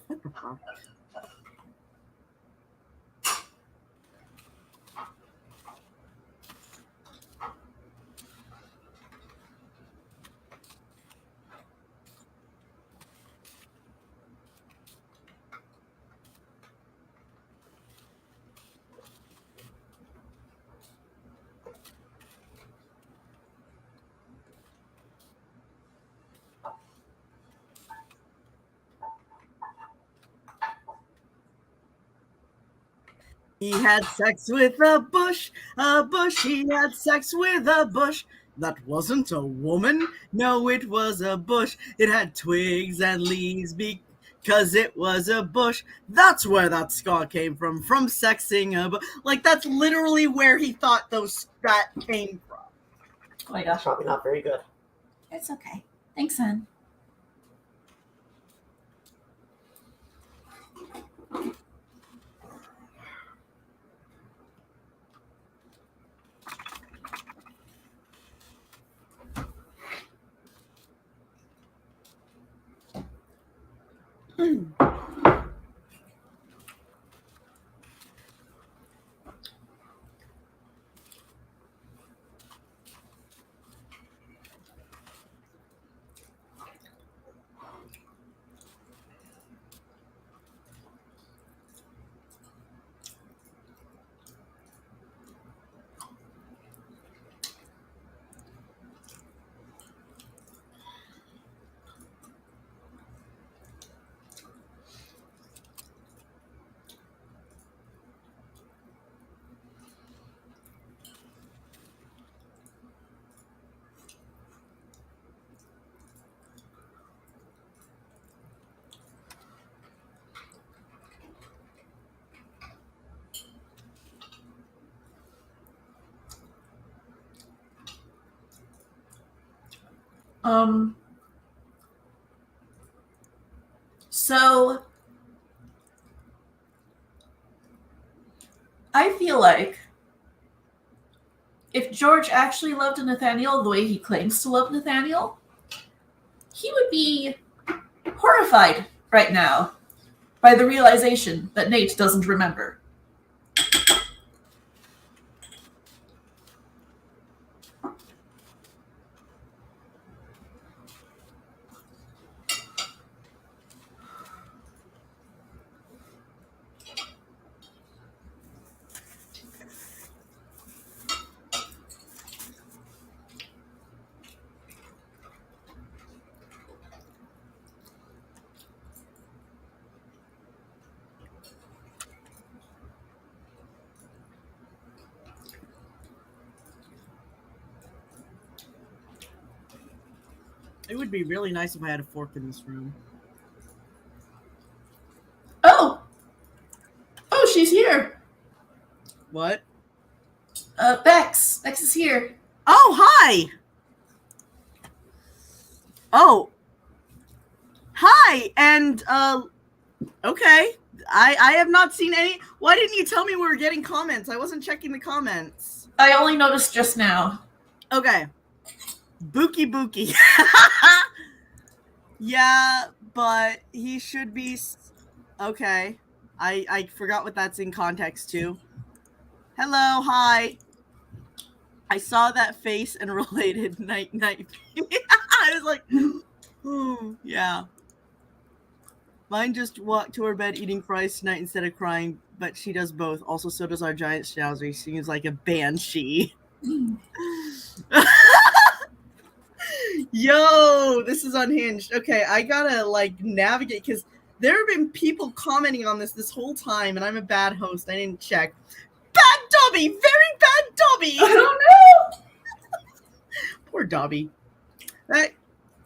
What the fuck? He had sex with a bush, he had sex with a bush. That wasn't a woman, no, it was a bush. It had twigs and leaves because it was a bush. That's where that scar came from sexing a bush. Like, that's literally where he thought that came from. Oh my gosh. Probably not very good. It's okay. Thanks, hon. So I feel like if George actually loved Nathaniel the way he claims to love Nathaniel, he would be horrified right now by the realization that Nate doesn't remember. It would be really nice if I had a fork in this room. Oh, she's here. What? Bex is here. Oh, hi! Oh. Hi, and, okay. I have not seen any. Why didn't you tell me we were getting comments? I wasn't checking the comments. I only noticed just now. Okay. Bookie. Yeah, but he should be. Okay. I forgot what that's in context to. Hello, hi. I saw that face and related night. I was like, oh, yeah. Mine just walked to her bed eating fries tonight instead of crying, but she does both. Also, so does our giant schnauzer. He seems like a banshee. Yo, this is unhinged. Okay, I gotta, navigate, because there have been people commenting on this whole time, and I'm a bad host. I didn't check. Bad Dobby! Very bad Dobby! I don't know! Poor Dobby.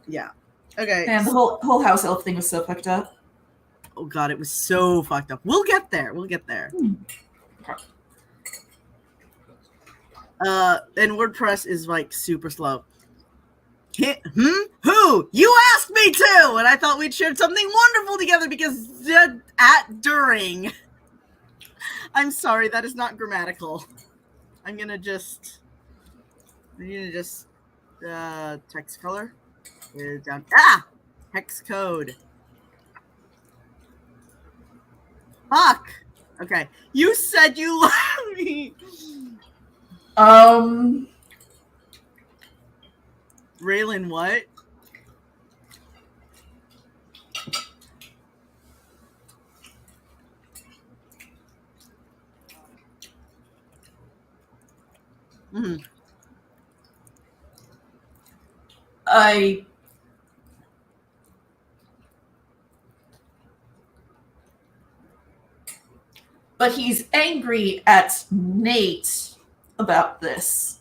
Yeah. Okay. Man, the whole house elf thing was so fucked up. Oh god, it was so fucked up. We'll get there. Okay. And WordPress is super slow. Who? You asked me to! And I thought we'd shared something wonderful together because during. I'm sorry, that is not grammatical. I'm gonna just text color. Down. Hex code. Fuck. Okay. You said you love me. Raylan, what? Mm-hmm. But he's angry at Nate about this.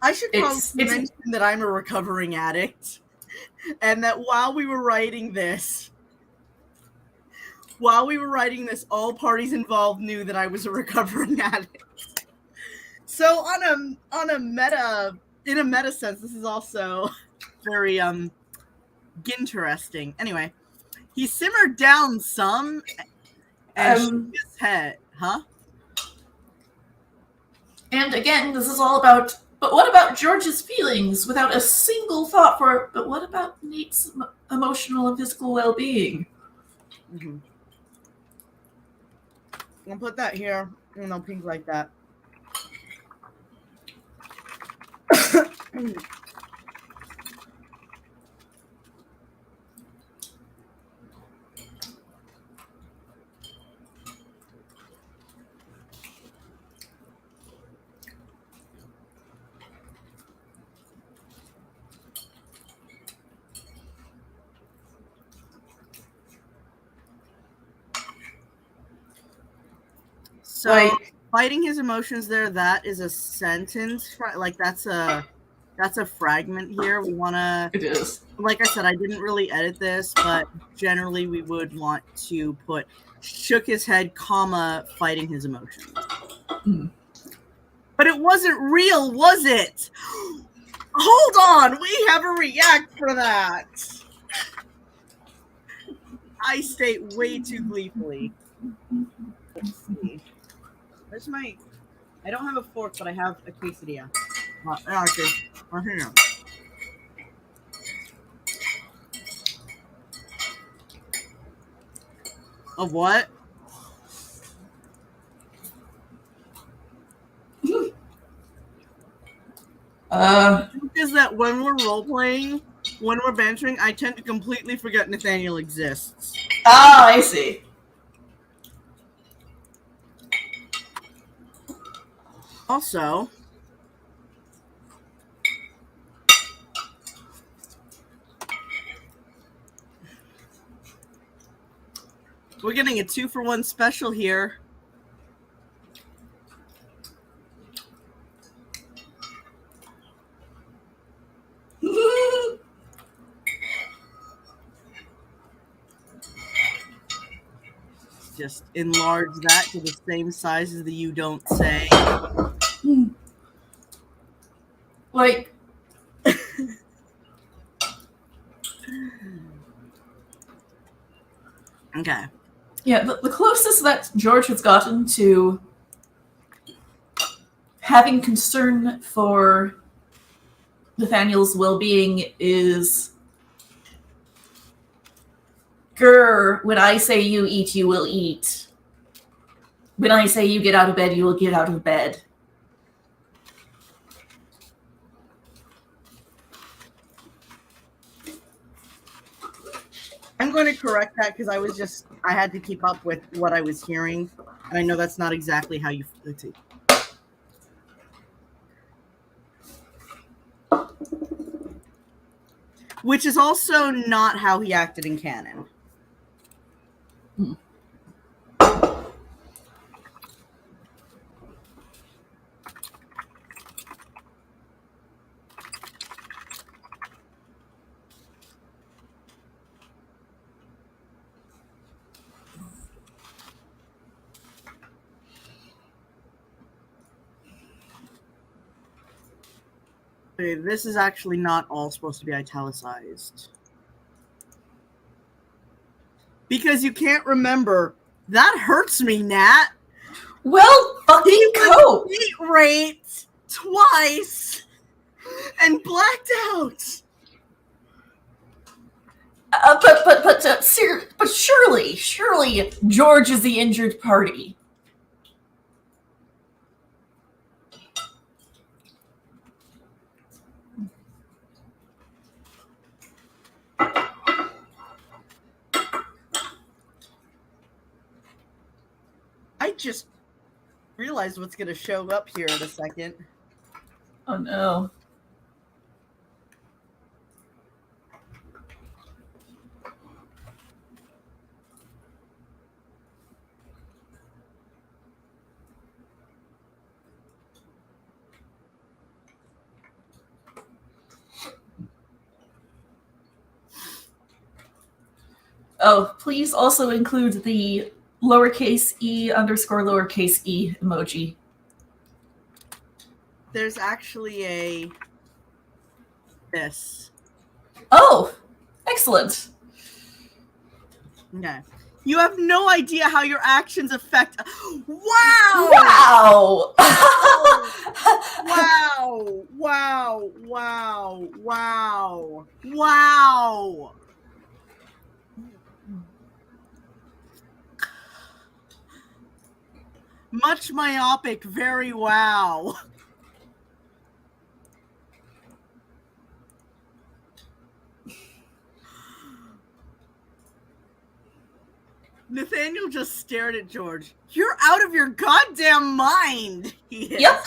I should probably mention that I'm a recovering addict, and that while we were writing this, all parties involved knew that I was a recovering addict. So in a meta sense, this is also very interesting. Anyway, he simmered down some and shook his head, huh? And again, this is all about, but what about George's feelings without a single thought for, but what about Nate's emotional and physical well-being? Mm-hmm. I'll put that here, pink like that. So fighting his emotions there, that is a sentence. Like, that's a fragment here. We want to... It is. Like I said, I didn't really edit this, but generally we would want to put shook his head, comma, fighting his emotions. But it wasn't real, was it? Hold on, we have a react for that. I state way too gleefully. Let's see. Where's my... I don't have a fork, but I have a quesadilla. Okay. Here. Of what? Is that when we're role-playing, when we're bantering, I tend to completely forget Nathaniel exists. Ah, I see. Also, we're getting a 2-for-1 special here. Just enlarge that to the same size as the you don't say. Like, okay. yeah, the closest that George has gotten to having concern for Nathaniel's well-being is, grr, when I say you eat, you will eat. When I say you get out of bed, you will get out of bed. I'm going to correct that because I had to keep up with what I was hearing. And I know that's not exactly how you... Let's see. Which is also not how he acted in canon. Okay, this is actually not all supposed to be italicized. Because you can't remember. That hurts me, Nat. Well, fucking cope. He was raped twice and blacked out. But surely, George is the injured party. I just realized what's going to show up here in a second. Oh no. Oh, please also include the lowercase e underscore lowercase e emoji. There's actually this. Oh, excellent. Okay. You have no idea how your actions affect... Wow! Wow! Wow! Wow! Wow! Wow! Wow! Much myopic, very wow. Nathaniel just stared at George. You're out of your goddamn mind. He is. Yep.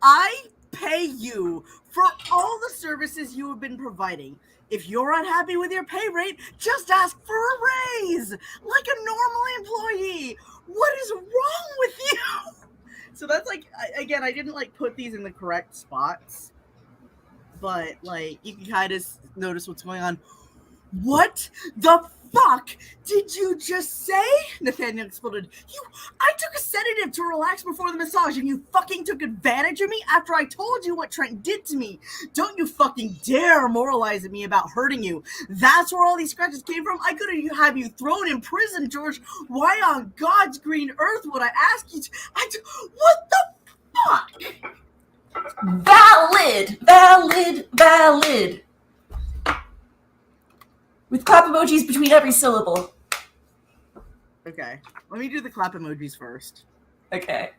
I pay you for all the services you have been providing. If you're unhappy with your pay rate, just ask for a raise, like a normal employee. What is wrong with you? So that's like, again, I didn't like put these in the correct spots, but like you can kind of notice what's going on. What the fuck did you just say? Nathaniel exploded. I took a sedative to relax before the massage, and you fucking took advantage of me after I told you what Trent did to me. Don't you fucking dare moralize at me about hurting you. That's where all these scratches came from. I could have you thrown in prison, George. Why on God's green earth would I ask you to? What the fuck? Valid. With clap emojis between every syllable. Okay, let me do the clap emojis first. Okay.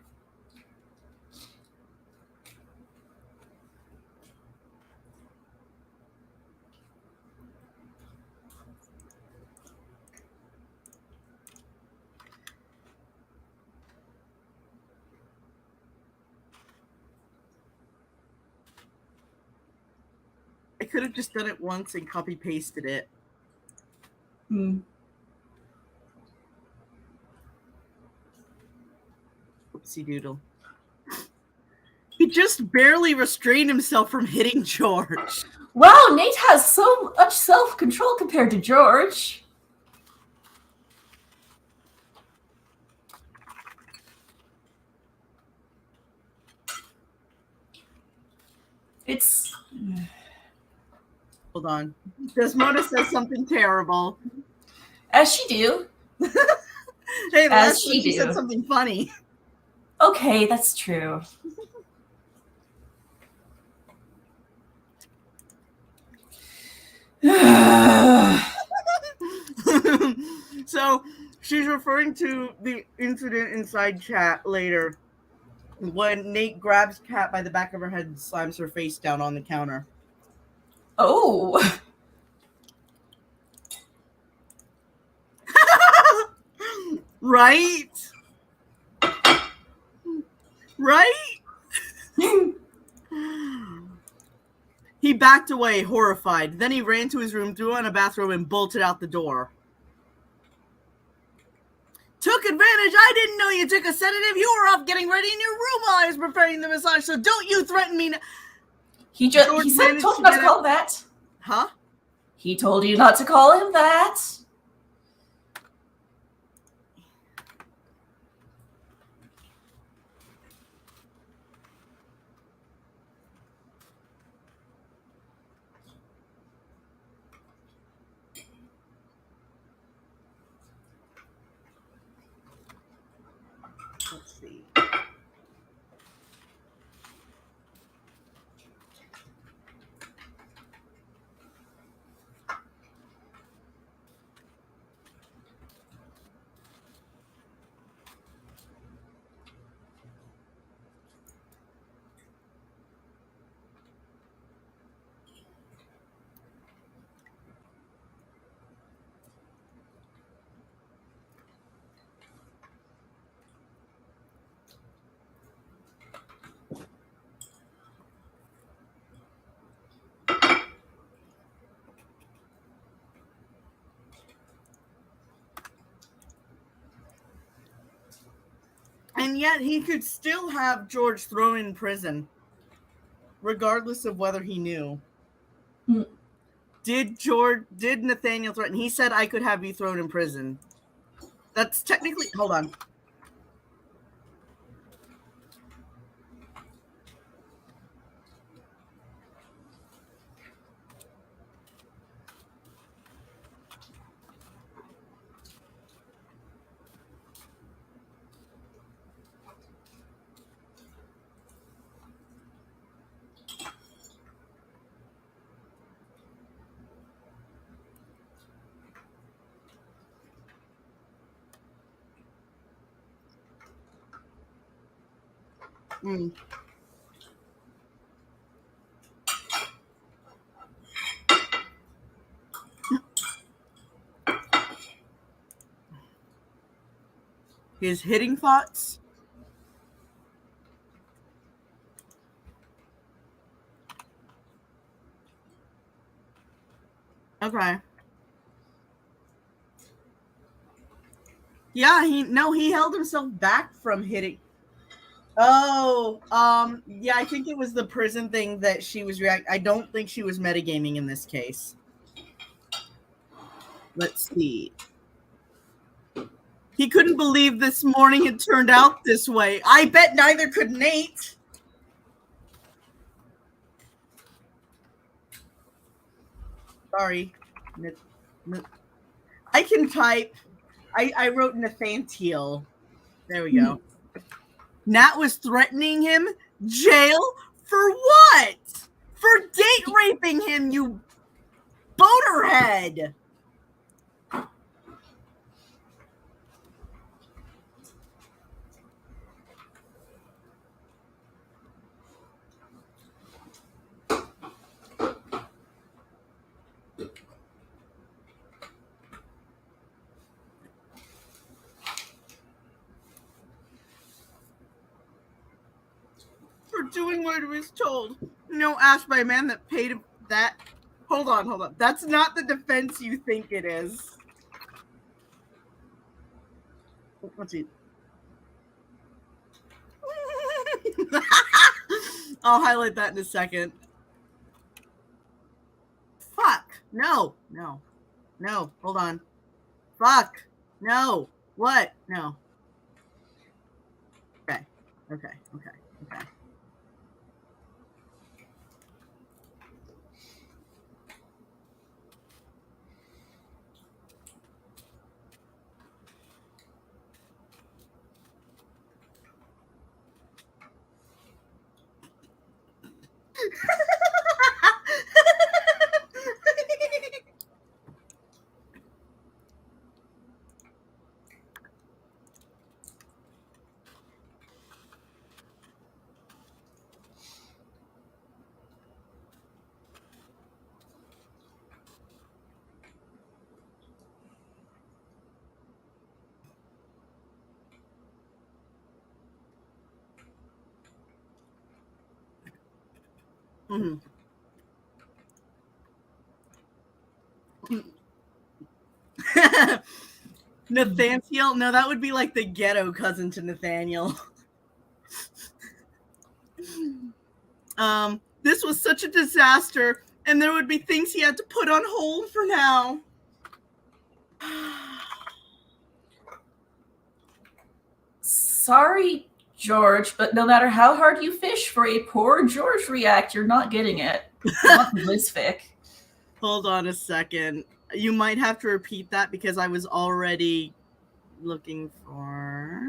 I could have just done it once and copy pasted it. Oopsie doodle. He just barely restrained himself from hitting George. Wow, Nate has so much self-control compared to George. It's... Hold on. Desmona says something terrible. As she do. Hey, last time she said something funny. Okay, that's true. So she's referring to the incident inside chat later when Nate grabs Kat by the back of her head and slams her face down on the counter. Oh. Right? Right? He backed away, horrified. Then he ran to his room, threw on a bathrobe, and bolted out the door. Took advantage? I didn't know you took a sedative. You were off getting ready in your room while I was preparing the massage, so don't you threaten me. He told you not to call him that. Huh? He told you not to call him that. Let's see. And yet he could still have George thrown in prison, regardless of whether he knew. Did Nathaniel threaten? He said, I could have you thrown in prison. That's technically, hold on. His hitting thoughts? Okay. Yeah, he held himself back from hitting. Oh, yeah, I think it was the prison thing that she was I don't think she was metagaming in this case. Let's see. He couldn't believe this morning had turned out this way. I bet neither could Nate. Sorry. I can type. I wrote Nathaniel. There we go. Nat was threatening him. Jail? For what? For date raping him, you bonerhead. For doing what he was told. Asked by a man that paid him that. Hold on. That's not the defense you think it is. Let's see. I'll highlight that in a second. Fuck. No. Hold on. Fuck. No. What? No. Okay. Mm-hmm. Nathaniel? No, that would be like the ghetto cousin to Nathaniel. This was such a disaster, and there would be things he had to put on hold for now. Sorry, George, but no matter how hard you fish for a poor George react, you're not getting it. Not this fic. Hold on a second. You might have to repeat that because I was already looking for...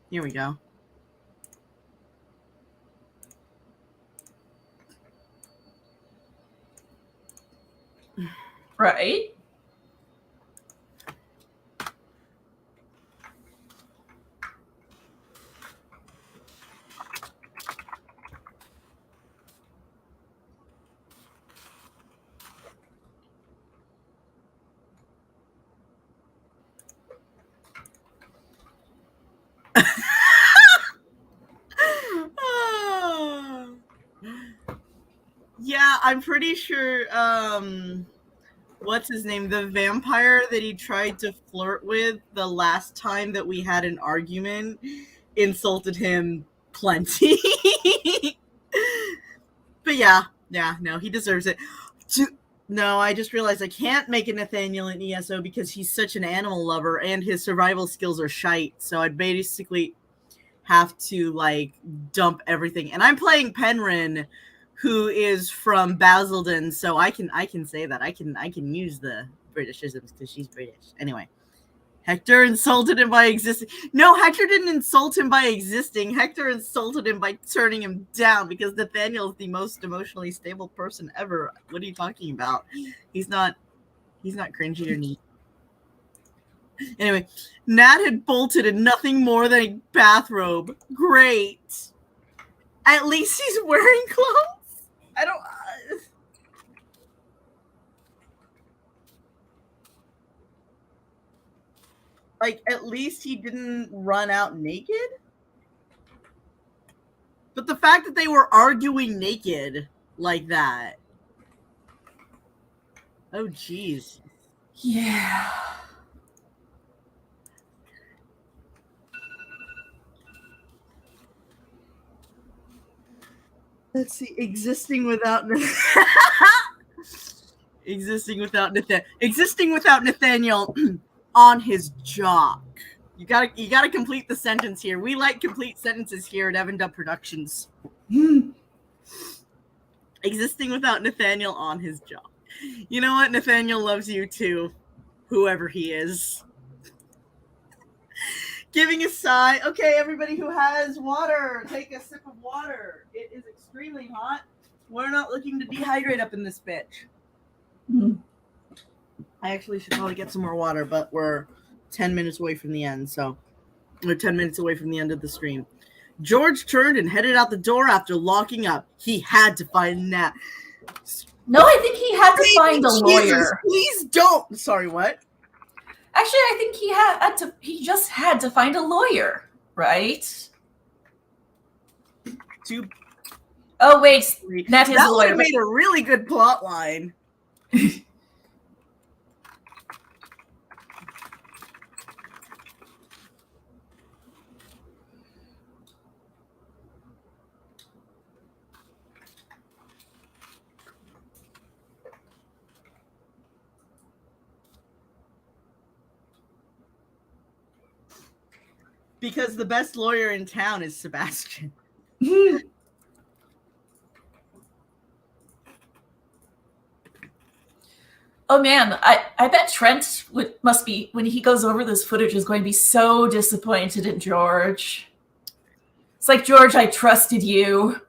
Here we go. Right? Yeah, I'm pretty sure, what's his name? The vampire that he tried to flirt with the last time that we had an argument insulted him plenty. But yeah, no, he deserves it. No, I just realized I can't make a Nathaniel an ESO because he's such an animal lover and his survival skills are shite. So I'd basically have to like dump everything. And I'm playing Penryn, who is from Basildon, so I can say that. I can use the Britishisms because she's British. Anyway. Hector insulted him by existing. No, Hector didn't insult him by existing. Hector insulted him by turning him down because Nathaniel is the most emotionally stable person ever. What are you talking about? He's not cringy or neat. Anyway, Nat had bolted in nothing more than a bathrobe. Great. At least he's wearing clothes. I don't... Like, at least he didn't run out naked? But the fact that they were arguing naked like that. Oh, jeez. Yeah. Let's see. Existing without Nathaniel on his jock. You gotta complete the sentence here. We like complete sentences here at Evan Dub Productions. Existing without Nathaniel on his jock. You know what? Nathaniel loves you too, whoever he is. Giving a sigh. Okay, everybody who has water, take a sip of water. It is extremely hot. We're not looking to dehydrate up in this bitch. I actually should probably get some more water, but we're 10 minutes away from the end, so we're 10 minutes away from the end of the stream. George turned and headed out the door after locking up. He had to find a nap. No, I think he had to find a lawyer. Please don't. Sorry, what? Actually, I think he just had to find a lawyer, right? Oh wait, Nat is a lawyer. That made a really good plot line. Because the best lawyer in town is Sebastian. Oh man, I bet Trent must be, when he goes over this footage, is going to be so disappointed in George. It's like, George, I trusted you.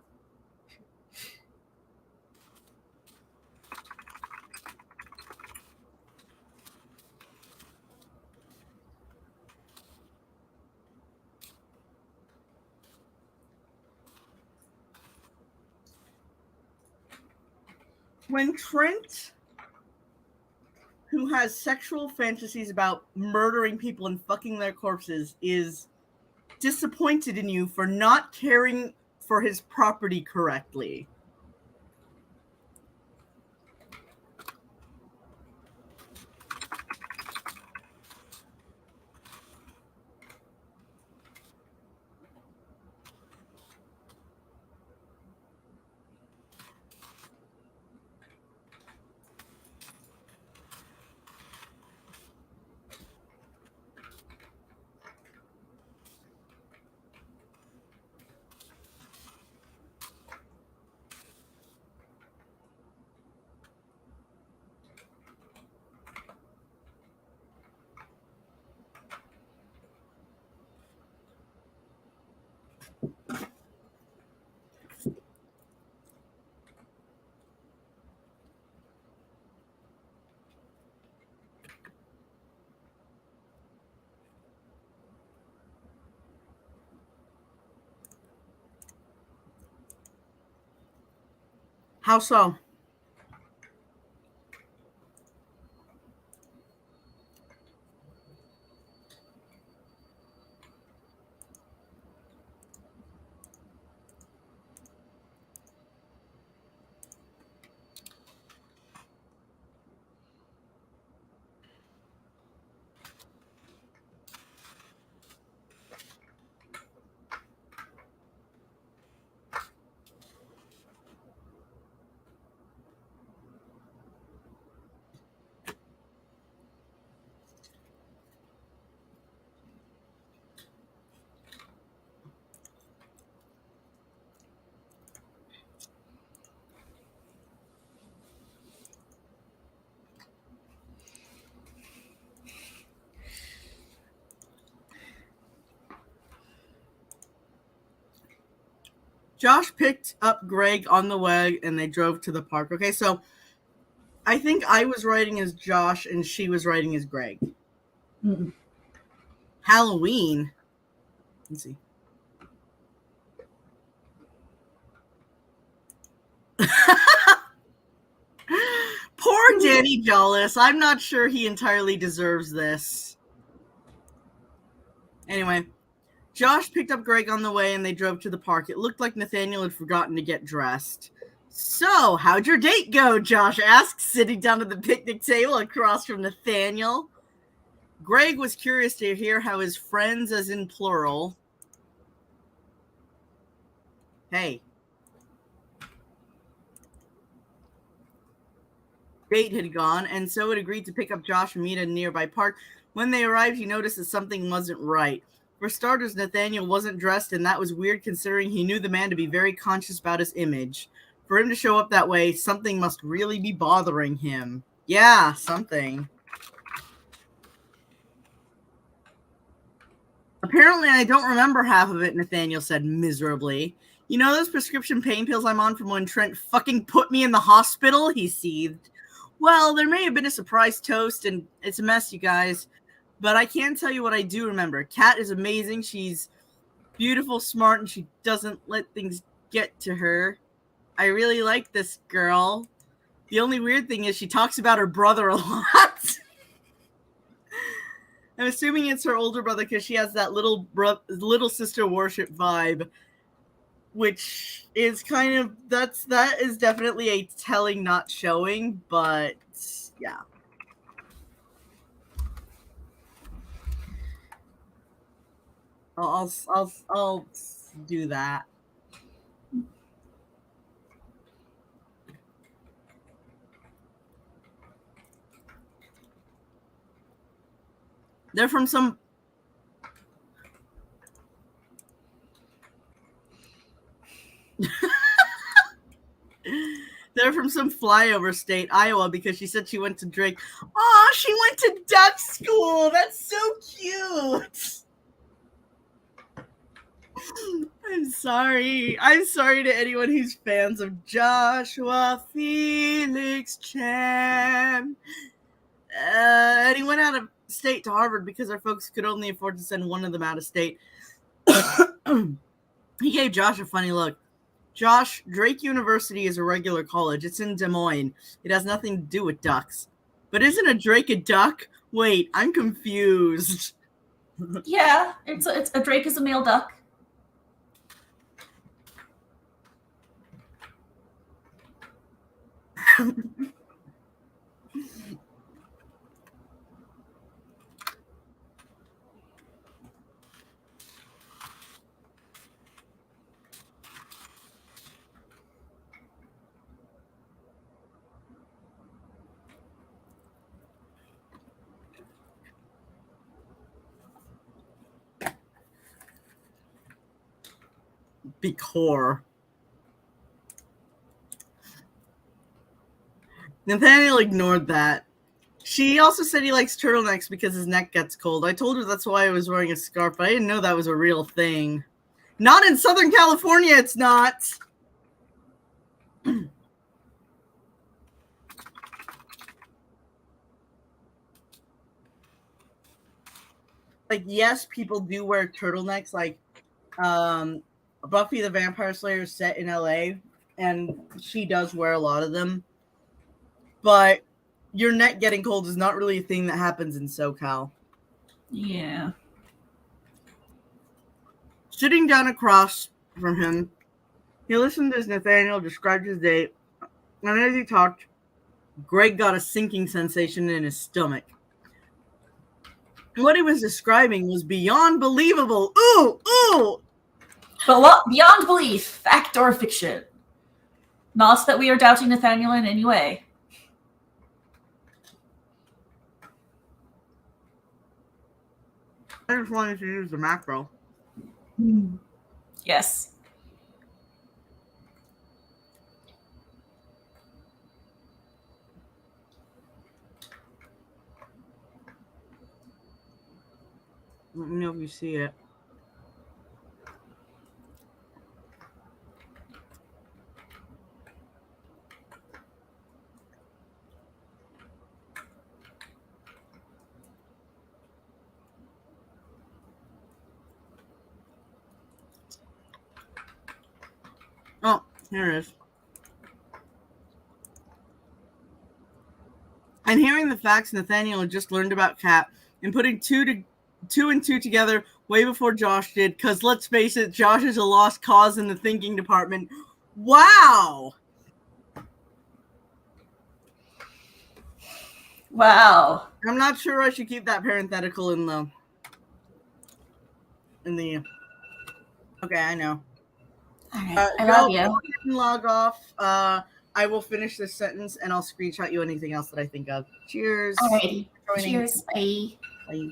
When Trent, who has sexual fantasies about murdering people and fucking their corpses, is disappointed in you for not caring for his property correctly. How so? Josh picked up Greg on the way and they drove to the park. Okay, so I think I was writing as Josh and she was writing as Greg. Mm-mm. Halloween. Let's see. Poor Danny Jollis. I'm not sure he entirely deserves this. Anyway, Josh picked up Greg on the way and they drove to the park. It looked like Nathaniel had forgotten to get dressed. So, how'd your date go? Josh asked, sitting down at the picnic table across from Nathaniel. Greg was curious to hear how his friends, as in plural, date had gone, and so had agreed to pick up Josh and meet at a nearby park. When they arrived, he noticed that something wasn't right. For starters, Nathaniel wasn't dressed, and that was weird considering he knew the man to be very conscious about his image. For him to show up that way, something must really be bothering him. Yeah, something. Apparently, I don't remember half of it, Nathaniel said miserably. You know those prescription pain pills I'm on from when Trent fucking put me in the hospital? He seethed. Well, there may have been a surprise toast, and it's a mess, you guys. But I can tell you what I do remember. Kat is amazing. She's beautiful, smart, and she doesn't let things get to her. I really like this girl. The only weird thing is she talks about her brother a lot. I'm assuming it's her older brother because she has that little sister worship vibe, which is kind of that is definitely a telling, not showing, but yeah. I'll do that. They're from some They're from some flyover state, Iowa, because she said she went to Drake. Aw, she went to duck school. That's so cute. I'm sorry. I'm sorry to anyone who's fans of Joshua Felix Chan. And he went out of state to Harvard because our folks could only afford to send one of them out of state. He gave Josh a funny look. Josh, Drake University is a regular college. It's in Des Moines. It has nothing to do with ducks. But isn't a Drake a duck? Wait, I'm confused. Yeah, it's a drake is a male duck. Because Nathaniel ignored that. She also said he likes turtlenecks because his neck gets cold. I told her that's why I was wearing a scarf, but I didn't know that was a real thing. Not in Southern California, it's not. Like, yes, people do wear turtlenecks. Like, Buffy the Vampire Slayer is set in LA, and she does wear a lot of them. But your neck getting cold is not really a thing that happens in SoCal. Yeah. Sitting down across from him, he listened as Nathaniel described his date, and as he talked, Greg got a sinking sensation in his stomach. What he was describing was beyond believable. Ooh, ooh! But beyond belief, fact or fiction. Not that we are doubting Nathaniel in any way. I just wanted to use the macro. Yes. Let me know if you see it. Oh, here it is. And hearing the facts Nathaniel had just learned about Kat and putting two and two together way before Josh did, because let's face it, Josh is a lost cause in the thinking department. Wow! Wow. I'm not sure I should keep that parenthetical in the... Okay, I know. All right. I love you. Go ahead and log off. I will finish this sentence, and I'll screenshot you anything else that I think of. Cheers. Alrighty. Joining. Cheers. Bye. Bye.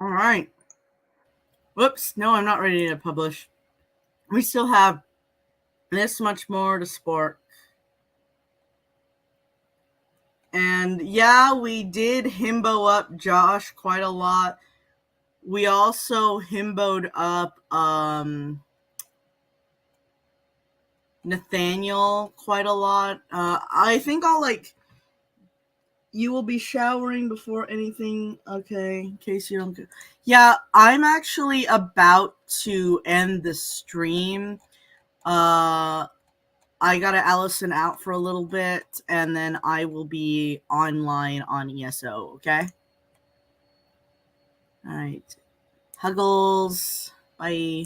All right. Whoops. No, I'm not ready to publish. We still have this much more to sport. And yeah, we did himbo up Josh quite a lot. We also himboed up Nathaniel quite a lot. I think I'll you will be showering before anything, okay, in case you don't yeah, I'm actually about to end the stream. I gotta Allison out for a little bit, and then I will be online on ESO, okay? All right. Huggles. Bye.